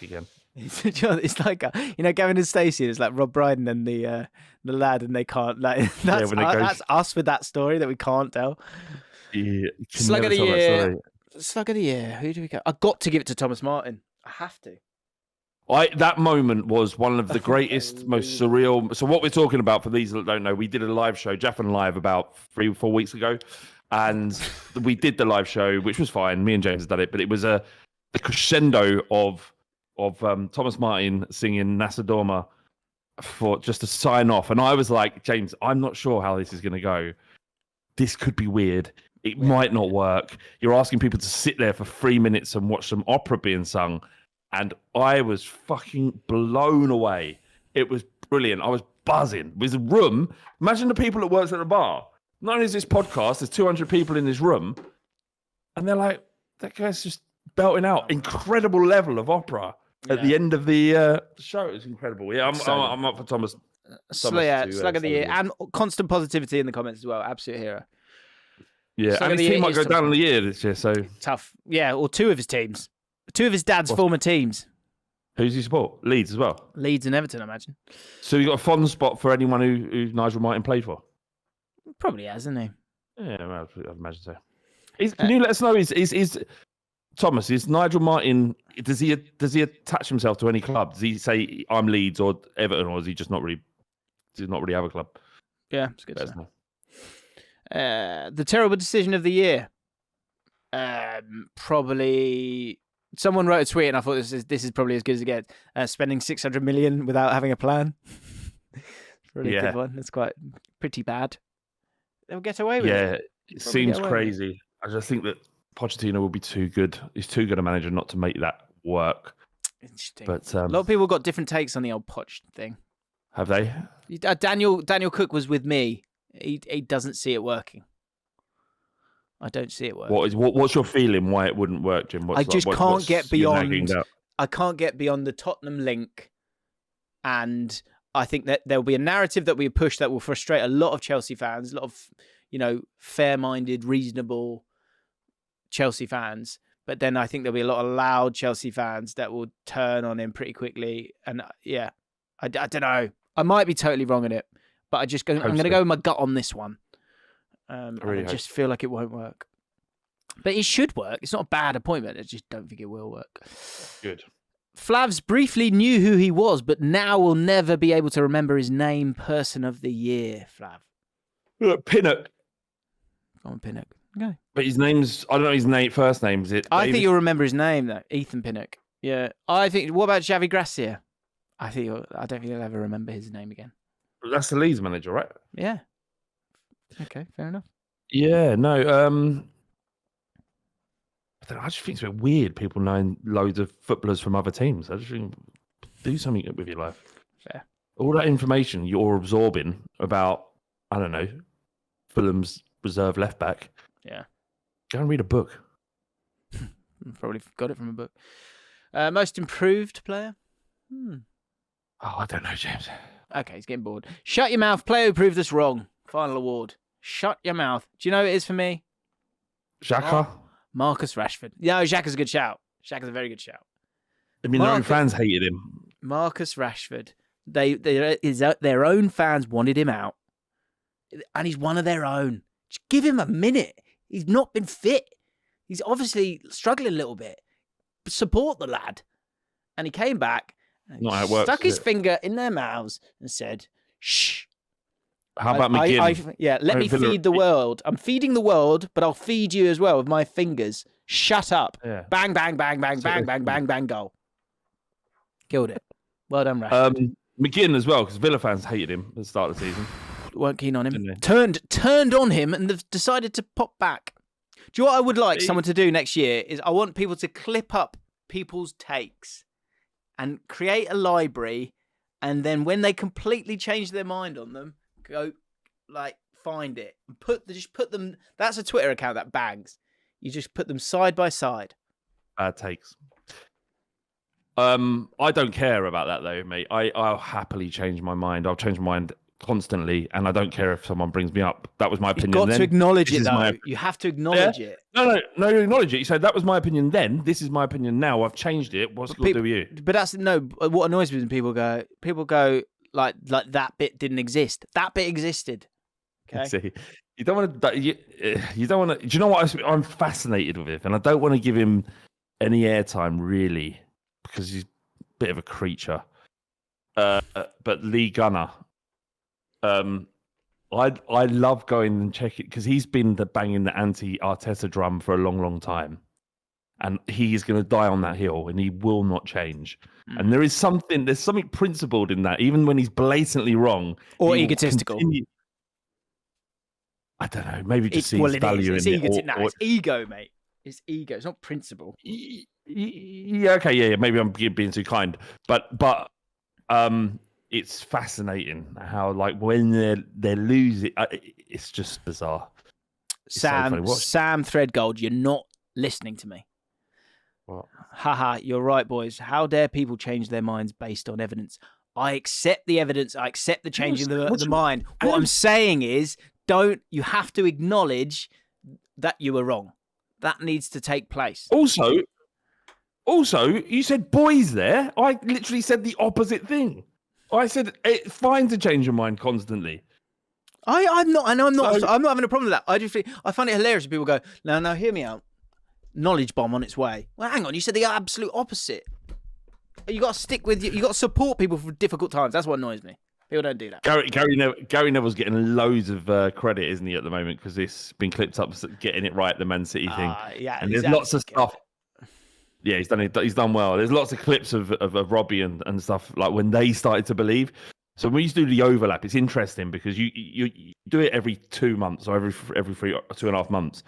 again. It's like Gavin and Stacey. It's like Rob Brydon and the lad, and they can't. Like that's us with that story that we can't tell. Yeah, Slug of the year. Slug of the year. Who do we go? I got to give it to Thomas Martin. I have to. That moment was one of the greatest, most surreal. So what we're talking about, for these that don't know, we did a live show, Jaffin Live, about 3 or 4 weeks ago. And we did the live show, which was fine. Me and James had done it. But it was the crescendo of Thomas Martin singing Nasa Dorma for just to sign off. And I was like, James, I'm not sure how this is going to go. This could be weird. It might not work. You're asking people to sit there for 3 minutes and watch some opera being sung. And I was fucking blown away. It was brilliant. I was buzzing. It was a room. Imagine the people that works at the bar. Not only is this podcast, there's 200 people in this room. And they're like, that guy's just belting out. Incredible level of opera at the end of the show. It was incredible. Yeah, I'm up for Thomas. Slug of the year. And constant positivity in the comments as well. Absolute hero. Yeah, and his team might go down in the year this year. So tough. Yeah, or 2 of his teams. 2 of his dad's former teams. Who's he support? Leeds as well? Leeds and Everton, I imagine. So you got a fond spot for anyone who Nigel Martin played for? Probably has, hasn't he? Yeah, well, I'd imagine so. Can you let us know, is Thomas, is Nigel Martin, does he attach himself to any club? Does he say, I'm Leeds or Everton, or does he just not really have a club? Yeah, it's good to know. The terrible decision of the year. Probably... Someone wrote a tweet, and I thought this is probably as good as it gets. Spending 600 million without having a plan. It's really a good one. It's pretty bad. They'll get away with it. Yeah, it seems crazy. I just think that Pochettino will be too good. He's too good a manager not to make that work. Interesting. But A lot of people got different takes on the old Poch thing. have they? Daniel Cook was with me. He doesn't see it working. I don't see it working. What's your feeling why it wouldn't work, Jim? I just can't get beyond. I can't get beyond the Tottenham link, and I think that there'll be a narrative that we push that will frustrate a lot of Chelsea fans, a lot of fair-minded, reasonable Chelsea fans. But then I think there'll be a lot of loud Chelsea fans that will turn on him pretty quickly. And I don't know. I might be totally wrong in it, but I'm going to go with my gut on this one. I just feel like it won't work. But it should work. It's not a bad appointment. I just don't think it will work. Good. Flavs briefly knew who he was, but now will never be able to remember his name. Person of the year, Flav. Pinnock. Go on, Pinnock. Okay. But his name's, I don't know his first name. Is it? I think you'll remember his name, though. Ethan Pinnock. Yeah. What about Xavi Gracia? I don't think you'll ever remember his name again. That's the Leeds manager, right? Yeah. Okay, fair enough. Yeah, no. I just think it's a bit weird people knowing loads of footballers from other teams. I just think do something with your life. Fair. All that information you're absorbing about, I don't know, Fulham's reserve left back. Yeah. Go and read a book. Probably got it from a book. Most improved player? Oh, I don't know, James. Okay, he's getting bored. Shut your mouth. Player who proved us wrong. Final award. Shut your mouth. Do you know who it is for me? Xhaka? Marcus Rashford. No, Xhaka's a good shout. Xhaka's a very good shout. I mean, their own fans hated him. Marcus Rashford. Their own fans wanted him out. And he's one of their own. Just give him a minute. He's not been fit. He's obviously struggling a little bit. Support the lad. And he came back and Not how it works, stuck his is it? finger in their mouths and said, shh. How about McGinn? Let me feed the world. I'm feeding the world, but I'll feed you as well with my fingers. Shut up. Yeah. Bang, bang, bang, bang, bang, bang, bang, bang, goal. Killed it. Well done, Rashford. McGinn as well, because Villa fans hated him at the start of the season. Weren't keen on him. Didn't they? Turned on him and they've decided to pop back. Do you know what I would like someone to do next year? Is I want people to clip up people's takes and create a library, and then when they completely change their mind on them, go find it and just put them. That's a Twitter account that bangs. You just put them side by side. Bad takes. I don't care about that though, mate. I'll happily change my mind. I'll change my mind constantly, and I don't care if someone brings me up. That was my opinion. You've got then. to acknowledge This it is though. You have to acknowledge it. No, you acknowledge it. You say that was my opinion then. This is my opinion now. I've changed it. What's it got to do with you? But that's what annoys me is when people go like that bit didn't exist. That bit existed. Okay. See, you don't want to. You don't want to. Do you know what I'm fascinated with? And I don't want to give him any airtime really, because he's a bit of a creature. But Lee Gunner, I love going and checking because he's been banging the anti-Arteta drum for a long, long time, and he is going to die on that hill, and he will not change. And there's something principled in that, even when he's blatantly wrong or egotistical. I don't know. Maybe just sees value in it. It's ego, mate. It's ego. It's not principle. Yeah. Okay. Yeah. Maybe I'm being too kind, but it's fascinating how when they're losing, it's just bizarre. It's Sam so Threadgold, you're not listening to me. What? Haha, you're right, boys. How dare people change their minds based on evidence? I accept the evidence. I accept the changing the mind. What I'm saying is, you have to acknowledge that you were wrong. That needs to take place. Also, you said boys there. I literally said the opposite thing. I said it's fine to change your mind constantly. I'm not having a problem with that. I find it hilarious when people go, no, hear me out. Knowledge bomb on its way. Well, hang on, you said the absolute opposite. You got to stick with you got to support people for difficult times. That's what annoys me. People don't do that. Gary Neville's getting loads of credit, isn't he, at the moment? Because it's been clipped up getting it right, the Man City thing. Yeah, and there's lots of stuff. Yeah, he's done it. He's done well. There's lots of clips of Robbie and stuff like when they started to believe. So when we used to do the overlap, it's interesting because you do it every 2 months or every 2.5 months,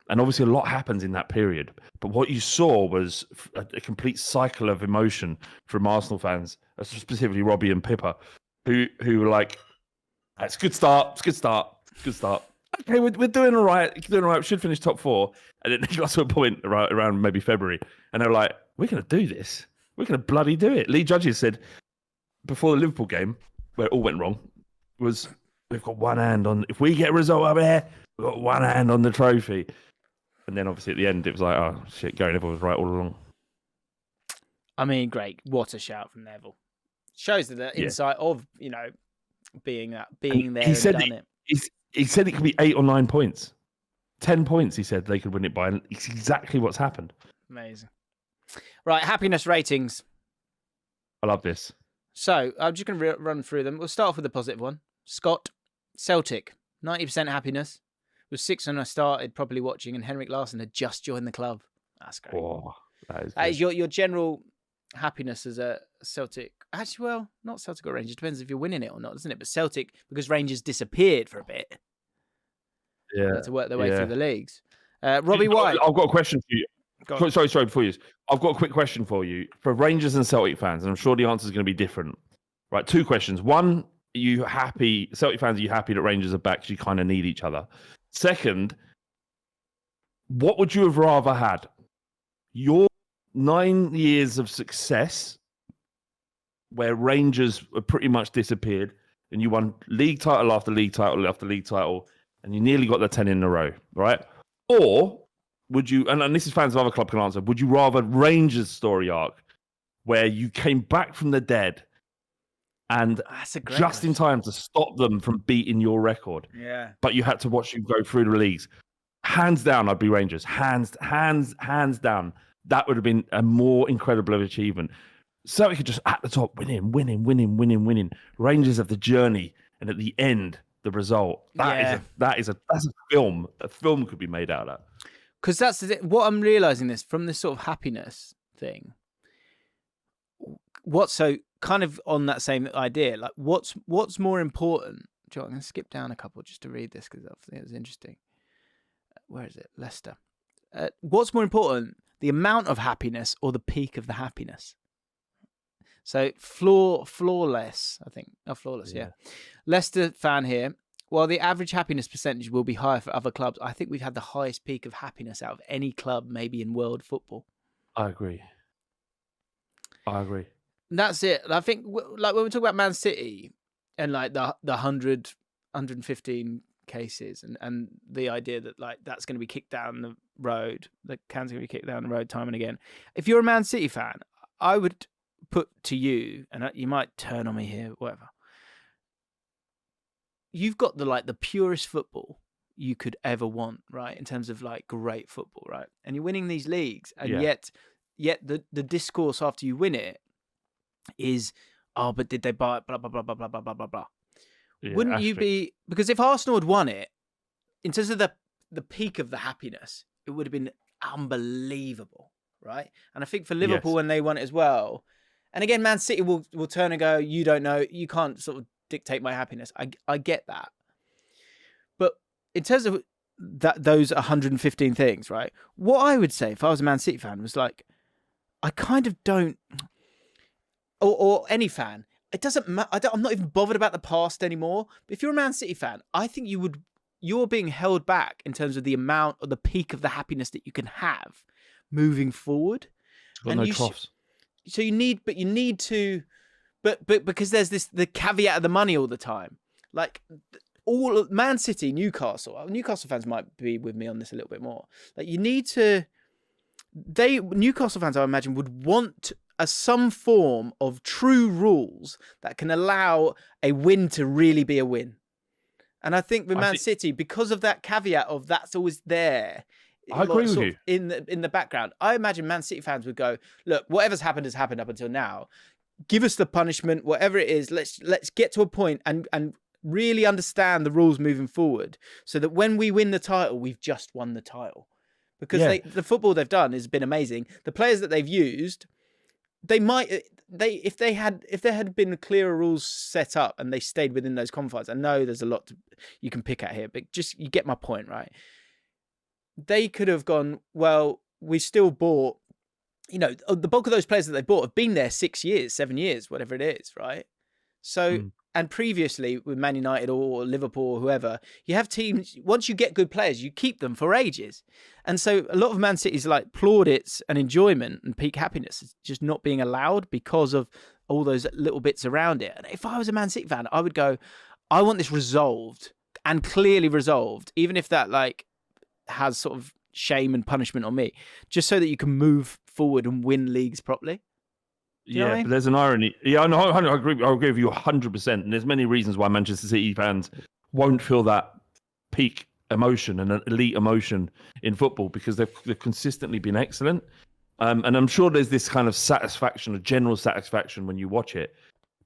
And obviously a lot happens in that period. But what you saw was a complete cycle of emotion from Arsenal fans, specifically Robbie and Pippa, who were like, it's a good start, it's a good start, it's a good start. Okay, we're doing all right, we should finish top 4. And then they got to a point around maybe February, and they were like, we're going to do this. We're going to bloody do it. Lee Judges said before the Liverpool game, where it all went wrong, was we've got one hand on, if we get a result up here, we've got one hand on the trophy. And then obviously at the end, it was like, oh, shit, Gary Neville was right all along. I mean, great. What a shout from Neville. Shows the insight of, being there He said and done it. He said it could be 8 or 9 points. 10 points, he said they could win it by. And it's exactly what's happened. Amazing. Right, happiness ratings. I love this. So, I'm just going to run through them. We'll start off with the positive one. Scott, Celtic, 90% happiness. Was 6 when I started properly watching, and Henrik Larsson had just joined the club. That's great. Oh, that is your general happiness as a Celtic. Actually, well, not Celtic or Rangers. Depends if you're winning it or not, doesn't it? But Celtic, because Rangers disappeared for a bit. Yeah. They had to work their way through the leagues. Robbie White. I've got a question for you. Sorry, before you. I've got a quick question for you. For Rangers and Celtic fans, and I'm sure the answer is going to be different. Right, 2 questions. One, Celtic fans, are you happy that Rangers are back because you kind of need each other? Second, what would you have rather had? Your 9 years of success, where Rangers were pretty much disappeared, and you won league title after league title after league title, and you nearly got the 10 in a row, right? Or would you, and this is fans of other clubs can answer, would you rather Rangers' story arc, where you came back from the dead and just in time to stop them from beating your record? Yeah. But you had to watch you go through the leagues. Hands down, I'd be Rangers. Hands down. That would have been a more incredible achievement. Celtic are just at the top, winning. Rangers have the journey, and at the end, the result. That's a film. A film could be made out of that. Because that's what I'm realizing from this sort of happiness thing. What's so kind of on that same idea? Like, what's more important? I'm going to skip down a couple just to read this because I think it was interesting. Where is it? Leicester. What's more important, the amount of happiness or the peak of the happiness? So flawless, I think. Oh, flawless, yeah. Leicester fan here. While the average happiness percentage will be higher for other clubs, I think we've had the highest peak of happiness out of any club, maybe in world football. I agree. And that's it. I think, like when we talk about Man City and like the 100, 115 cases and the idea that like that's going to be kicked down the road, the can's going to be kicked down the road time and again. If you're a Man City fan, I would put to you, and you might turn on me here, whatever. You've got the purest football you could ever want, right? In terms of like great football, right? And you're winning these leagues, and yet the discourse after you win it is, oh, but did they buy it? Blah blah blah blah blah blah blah blah. Yeah, wouldn't you be? Because if Arsenal had won it, in terms of the peak of the happiness, it would have been unbelievable, right? And I think for Liverpool when they won it as well, and again, Man City will turn and go, you don't know, you can't sort of dictate my happiness. I get that, but in terms of those 115 things, right? What I would say if I was a Man City fan was like, I kind of don't, or any fan. It doesn't matter. I'm not even bothered about the past anymore. But if you're a Man City fan, I think you're being held back in terms of the amount or the peak of the happiness that you can have moving forward. Got no troughs. So you need to, but because there's the caveat of the money all the time. Like all Man City, Newcastle fans might be with me on this a little bit more. Like you need to, Newcastle fans, I imagine, would want some form of true rules that can allow a win to really be a win. And I think with Man City, because of that caveat of that's always there, I agree with you. In the background, I imagine Man City fans would go, look, whatever's happened has happened up until now. Give us the punishment, whatever it is. Let's get to a point and really understand the rules moving forward, so that when we win the title, we've just won the title. Because the football they've done has been amazing. The players that they've used, if there had been clearer rules set up and they stayed within those confines. I know there's a lot you can pick at here, but just you get my point, right? they could have gone, well, we still bought, the bulk of those players that they bought have been there 6 years, 7 years, whatever it is, right? So, and previously with Man United or Liverpool or whoever, you have teams, once you get good players, you keep them for ages. And so a lot of Man City's like plaudits and enjoyment and peak happiness is just not being allowed because of all those little bits around it. And if I was a Man City fan, I would go, I want this resolved and clearly resolved, even if that like has sort of shame and punishment on me, just so that you can move forward and win leagues properly. Yeah, but there's an irony. Yeah, no, I agree with you 100%. And there's many reasons why Manchester City fans won't feel that peak emotion and an elite emotion in football because they've consistently been excellent. And I'm sure there's this kind of satisfaction, a general satisfaction when you watch it.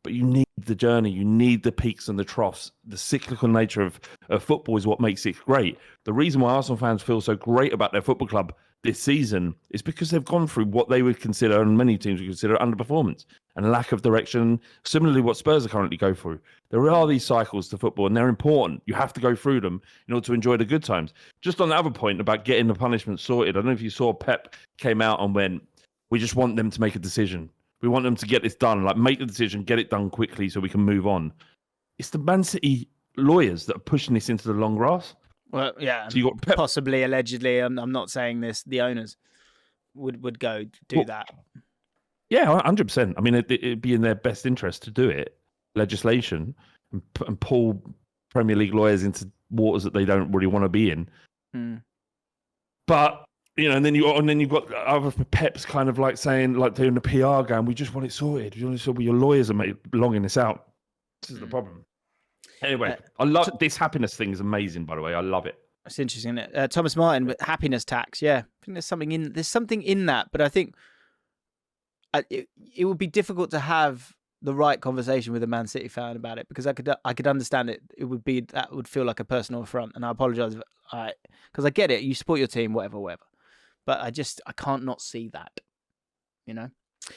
But you need the journey. You need the peaks and the troughs. The cyclical nature of football is what makes it great. The reason why Arsenal fans feel so great about their football club this season is because they've gone through what they would consider, and many teams would consider, underperformance and lack of direction. Similarly, what Spurs are currently go through. There are these cycles to football, and they're important. You have to go through them in order to enjoy the good times. Just on the other point about getting the punishment sorted, I don't know if you saw Pep came out and went, we just want them to make a decision. We want them to get this done, like make the decision, get it done quickly so we can move on. It's the Man City lawyers that are pushing this into the long grass. Well, yeah, so you got Pep. Possibly, allegedly. I'm not saying this. The owners would go do that. Yeah, 100%. I mean, it'd be in their best interest to do it. Legislation and pull Premier League lawyers into waters that they don't really want to be in. But and then you've got other Peps kind of like saying, like doing the PR going, we just want it sorted. We want it sorted. Your lawyers are longing this out. This is the problem. Anyway, I love this happiness thing is amazing, by the way. I love it. It's interesting, isn't it? Thomas Martin with happiness tax. Yeah, I think there's something in that, but I think it would be difficult to have the right conversation with a Man City fan about it because I could understand it. That would feel like a personal affront, and I apologise because I get it. You support your team, whatever. But I can't not see that.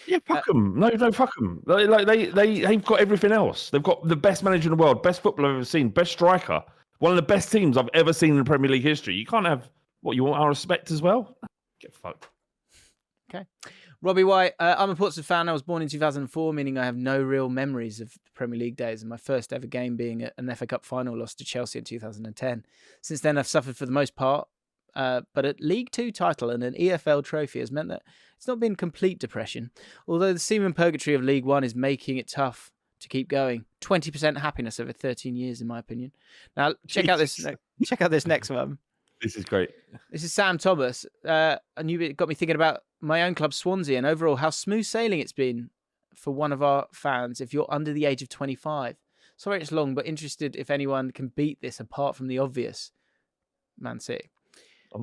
Yeah, fuck them. No, fuck them. They've got everything else. They've got the best manager in the world, best footballer I've ever seen, best striker, one of the best teams I've ever seen in the Premier League history. You can't have you want our respect as well? Get fucked. Okay. Robbie White, I'm a Portsmouth fan. I was born in 2004, meaning I have no real memories of the Premier League days, and my first ever game being an FA Cup final loss to Chelsea in 2010. Since then, I've suffered for the most part. But a League Two title and an EFL trophy has meant that it's not been complete depression, although the seeming purgatory of League One is making it tough to keep going. 20% happiness over 13 years, in my opinion. Now, check out this next one. This is great. This is Sam Thomas. And it got me thinking about my own club, Swansea, and overall how smooth sailing it's been for one of our fans if you're under the age of 25. Sorry it's long, but interested if anyone can beat this apart from the obvious Man City.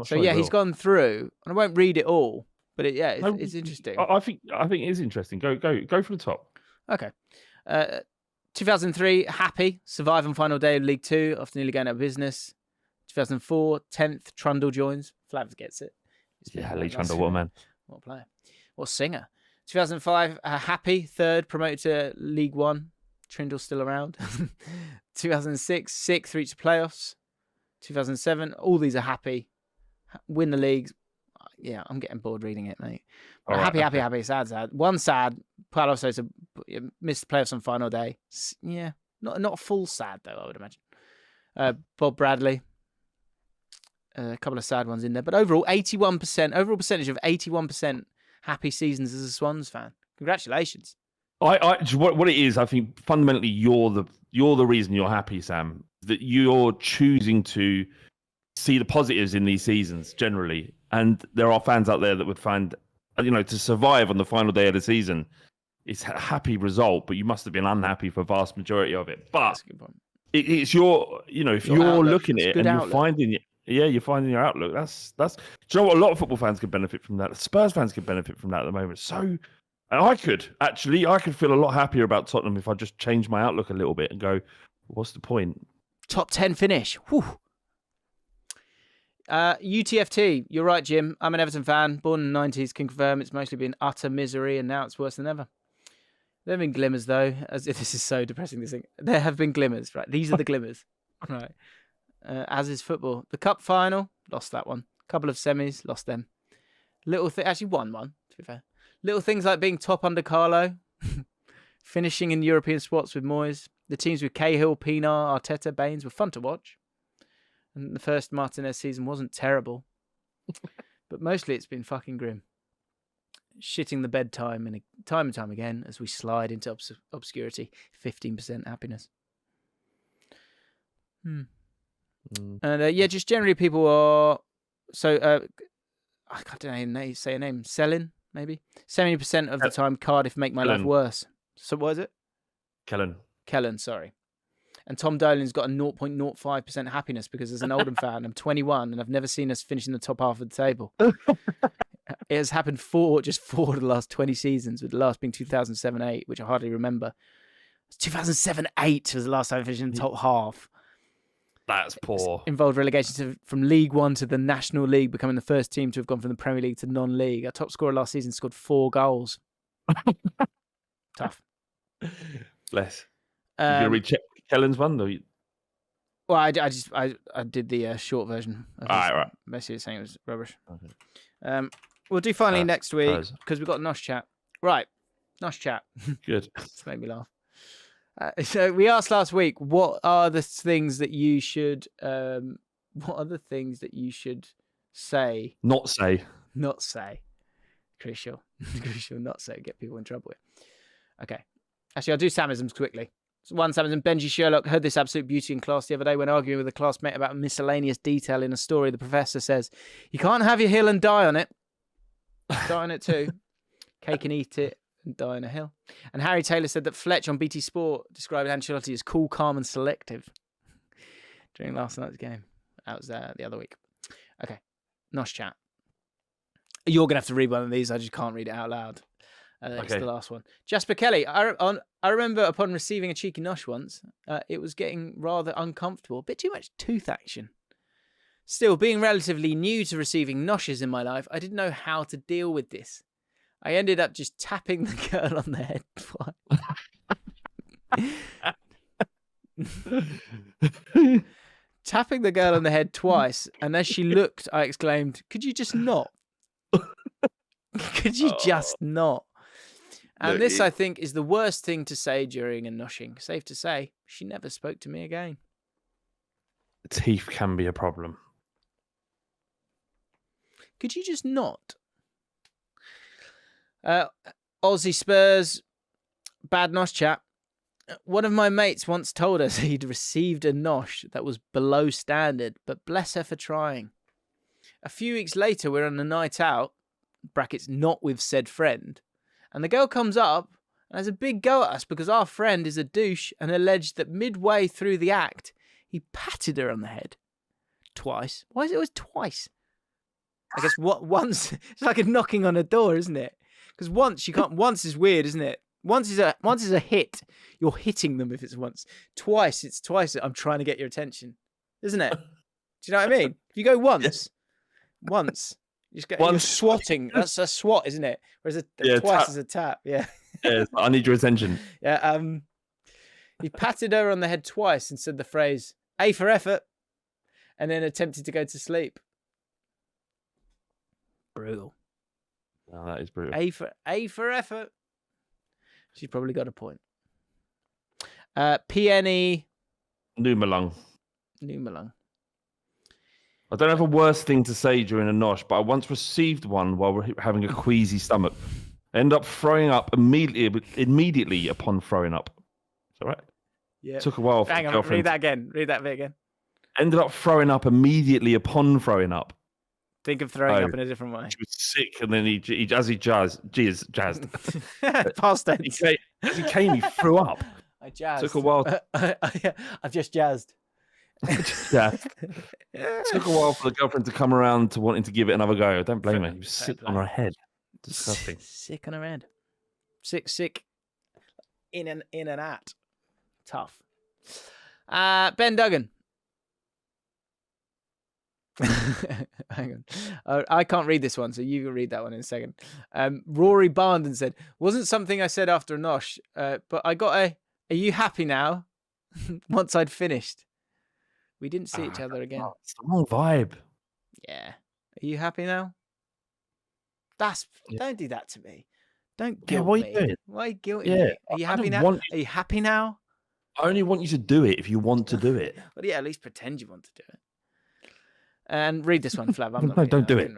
He's gone through, and I won't read it all, but it's interesting. I think it is interesting. Go from the top. Okay. 2003, happy, survive on final day of League Two after nearly going out of business. 2004, 10th, Trundle joins. Flav gets it. Lee Trundle, what a man. What a player. What a singer. 2005, happy, third, promoted to League One. Trindle's still around. 2006, sixth, reached the playoffs. 2007, all these are happy. Win the leagues. Yeah, I'm getting bored reading it, mate. Happy, sad. One sad. Palace missed the playoffs on final day. Yeah, not full sad though, I would imagine. Bob Bradley. A couple of sad ones in there, but overall 81%. Overall percentage of 81% happy seasons as a Swans fan. Congratulations. What it is, I think fundamentally you're the reason you're happy, Sam. That you're choosing to see the positives in these seasons generally, and there are fans out there that would find, to survive on the final day of the season, it's a happy result, but you must have been unhappy for a vast majority of it. But that's a good point. It's your, if your you're outlook. looking at it and you're finding it. Yeah, you're finding your outlook. That's. Do you know what? A lot of football fans could benefit from that. Spurs fans could benefit from that at the moment. So, and I could feel a lot happier about Tottenham if I just change my outlook a little bit and go, what's the point? Top 10 finish. Whew. UTFT. You're right, Jim. I'm an Everton fan. Born in the 90s. Can confirm it's mostly been utter misery, and now it's worse than ever. There have been glimmers, though. As if this is so depressing. This thing. There have been glimmers. Right. These are the glimmers. Right. As is football. The cup final, lost that one. Couple of semis, lost them. Actually won one, to be fair. Little things like being top under Carlo, finishing in European spots with Moyes. The teams with Cahill, Pienaar, Arteta, Baines were fun to watch. And the first Martinez season wasn't terrible. But mostly it's been fucking grim. Shitting the bed time and time again as we slide into obscurity. 15% happiness. And just generally people are... So, I don't know, say a name. Selling, maybe? 70% of the time Cardiff make my life worse. So what is it? Kellen, sorry. And Tom Dolan's got a 0.05% happiness because as an Oldham fan, I'm 21 and I've never seen us finish in the top half of the table. It has happened four of the last 20 seasons, with the last being 2007-8, which I hardly remember. 2007-8 was the last time I finished in the top half. That's poor. It's involved relegation from League One to the National League, becoming the first team to have gone from the Premier League to non-league. Our top scorer last season scored 4 goals. Tough. Bless. You gonna recheck Kellen's one though? Well, I did the short version. Right. Basically saying it was rubbish. Okay. We'll do finally next week because we've got Nosh chat. Right, Nosh chat. Good. It's made me laugh. So we asked last week, what are the things that you should? What are the things that you should say? Not say. Crucial. Not say. Get people in trouble with. Okay. Actually, I'll do Samisms quickly. So one Samism, Benji Sherlock heard this absolute beauty and class the other day when arguing with a classmate about a miscellaneous detail in a story. The professor says, "You can't have your hill and die on it. Die on it too. Cake and eat it and die on a hill." And Harry Taylor said that Fletch on BT Sport described Ancelotti as cool, calm and selective during last night's game. That was the other week. Okay. Nosh chat. You're going to have to read one of these. I just can't read it out loud. It's the last one. Jasper Kelly. I remember upon receiving a cheeky nosh once, it was getting rather uncomfortable. A bit too much tooth action. Still, being relatively new to receiving noshes in my life, I didn't know how to deal with this. I ended up just tapping the girl on the head twice. Tapping the girl on the head twice, and as she looked, I exclaimed, "Could you just not? Could you just not?" And this, I think, is the worst thing to say during a noshing. Safe to say, she never spoke to me again. Teeth can be a problem. Could you just not? Aussie Spurs, bad nosh chat. One of my mates once told us he'd received a nosh that was below standard, but bless her for trying. A few weeks later, we're on a night out, brackets not with said friend, and the girl comes up and has a big go at us because our friend is a douche and alleged that midway through the act, he patted her on the head. Twice. Why is it always twice? I guess once, it's like a knocking on a door, isn't it? Because once you can't, once is weird, isn't it? Once is a hit. You're hitting them if it's once. Twice, it's twice. I'm trying to get your attention, isn't it? Do you know what I mean? If you go once, you're swatting. That's a swat, isn't it? Whereas twice is a tap. Yeah. Yeah, I need your attention. Yeah. He patted her on the head twice and said the phrase "A for effort," and then attempted to go to sleep. Brutal. Oh, that is brutal. A for effort. She's probably got a point. PNE. Numalung. I don't have a worse thing to say during a nosh, but I once received one while we're having a queasy stomach. I ended up throwing up immediately upon throwing up. Is that right? Yeah. Took a while for Hang the on, girlfriend. read that again. Read that bit again. Ended up throwing up immediately upon throwing up. Think of throwing up in a different way. She was sick, and then he jazzed. Past tense. As he came, he threw up. I jazzed. Took a while. I've just jazzed. Took a while for the girlfriend to come around to wanting to give it another go. I don't blame her. He was sick on her head. Disgusting. Sick on her head. Sick. In and at. Tough. Ben Duggan. Hang on. I can't read this one, so you can read that one in a second. Rory Barnden said, "Wasn't something I said after a nosh, but I got a, are you happy now?" Once I'd finished. We didn't see each other again. It's the wrong vibe. Yeah. Are you happy now? Don't do that to me. Don't guilt what are me. you doing? Why are you guilting Yeah, me? Are you I happy don't now? want Are you happy now? I only want you to do it if you want to do it. Well, yeah, at least pretend you want to do it. And read this one, Flav. I'm not No, reading don't do I it. didn't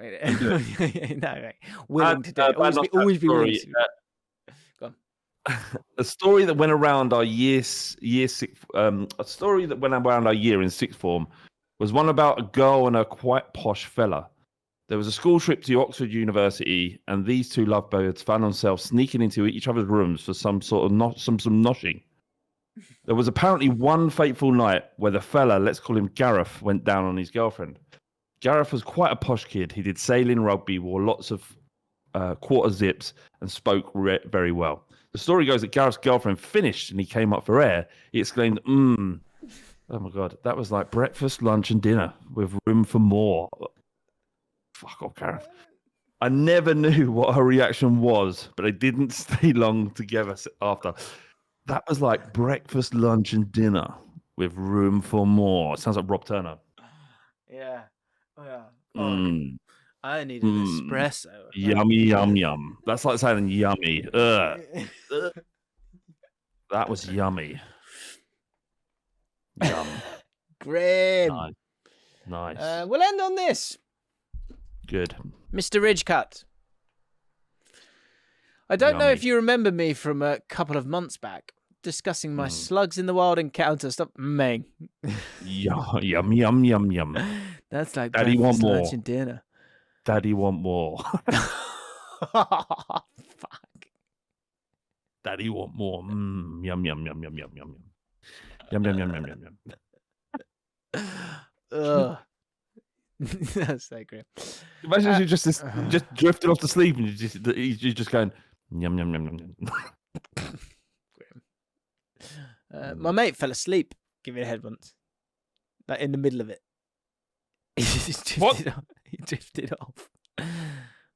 read it. No, right. Willing to do it. Bad Always be willing story. to. Go on. A story that went around our year six. A story that went around our year in sixth form was one about a girl and a quite posh fella. There was a school trip to Oxford University, and these two lovebirds found themselves sneaking into each other's rooms for some sort of some noshing. There was apparently one fateful night where the fella, let's call him Gareth, went down on his girlfriend. Gareth was quite a posh kid. He did sailing rugby, wore lots of quarter zips, and spoke very well. The story goes that Gareth's girlfriend finished and he came up for air. He exclaimed, oh my God, that was like breakfast, lunch, and dinner with room for more. Fuck off, Gareth. I never knew what her reaction was, but they didn't stay long together after. That was like breakfast, lunch, and dinner with room for more. Sounds like Rob Turner. Yeah. Oh, yeah. I need Mm. an espresso. Yummy, yum, yum. That's like saying yummy. Ugh. That was yummy. Yum. Grim. Nice. We'll end on this. Good. Mr. Ridgecut. I don't know Yummy. if you remember me from a couple of months back discussing my slugs in the wild encounter. Stop meng. Yum, yum, yum, yum. That's like Daddy want breakfast, more. lunch, and dinner. Daddy want more. Fuck. Daddy want more. Yum, yum, yum, yum, yum, yum, yum. Yum, yum, yum, yum, yum, yum. Ugh. That's so grim. Imagine you just drifted off to sleep and you're just going yum yum yum yum yum. My mate fell asleep giving a head once, like in the middle of it. What? He drifted off.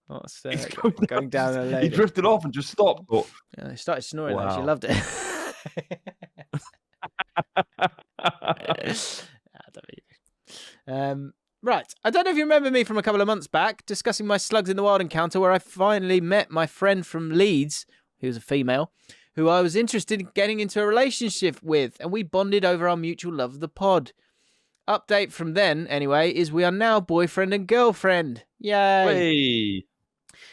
Oh, so He's going down a lane. He drifted off and just stopped. But... Yeah, he started snoring. Like she Wow. loved it. Right. I don't know if you remember me from a couple of months back discussing my slugs in the wild encounter where I finally met my friend from Leeds, who was a female, who I was interested in getting into a relationship with, and we bonded over our mutual love of the pod. Update from then, anyway, is we are now boyfriend and girlfriend. Yay! Hey.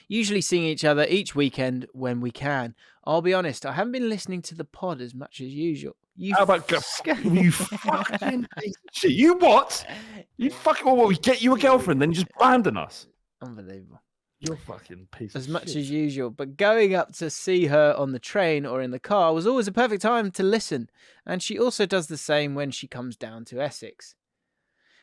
Usually seeing each other each weekend when we can. I'll be honest, I haven't been listening to the pod as much as usual. How about you fucking piece of shit? You what? You fucking what? We get you a girlfriend, then you just abandon us. Unbelievable. You're fucking piece of As shit. much as usual, but going up to see her on the train or in the car was always a perfect time to listen, and she also does the same when she comes down to Essex.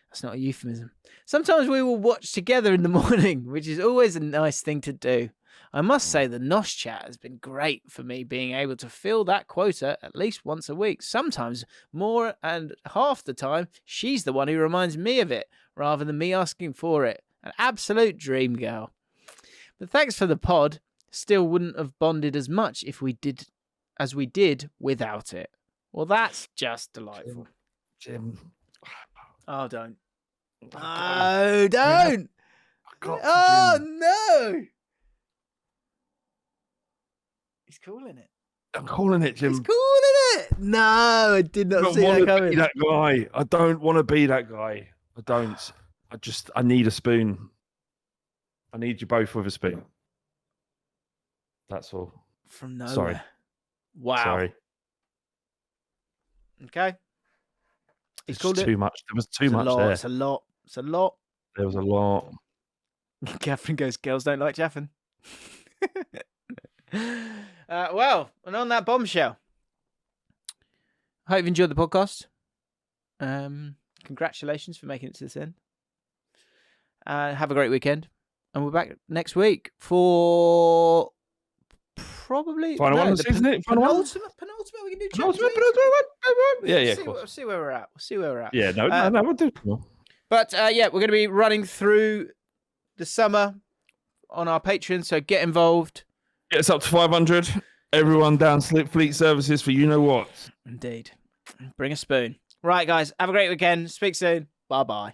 That's not a euphemism. Sometimes we will watch together in the morning, which is always a nice thing to do. I must say the Nosh chat has been great for me being able to fill that quota at least once a week, sometimes more, and half the time she's the one who reminds me of it rather than me asking for it. An absolute dream girl. But thanks for the pod. Still wouldn't have bonded as much if we did as we did without it. Well, that's just delightful. Jim. Oh, don't. Oh, don't. Oh, no. He's calling it. I'm calling it, Jim. He's calling it. No, I did not see that Be coming. that guy. I don't want to be that guy. I don't. I need a spoon. I need you both with a spoon. That's all. From nowhere. Sorry. Wow. Sorry. Okay. He's It's called too much. There was too much there. It's a lot. It's a lot. There was a lot. Catherine goes, girls don't like Jaffin. Well, and on that bombshell, I hope you've enjoyed the podcast. Congratulations for making it to this end. Have a great weekend. And we're back next week for probably Final one of the season, isn't it? Final one? penultimate. We can do Champions League. Yeah, yeah, of We'll course. see where we're at. We'll see where we're at. Yeah, no, we'll do. But yeah, we're going to be running through the summer on our Patreon, so get involved. Get us up to 500. Everyone down Slip Fleet Services for you know what. Indeed. Bring a spoon. Right, guys, have a great weekend. Speak soon. Bye-bye.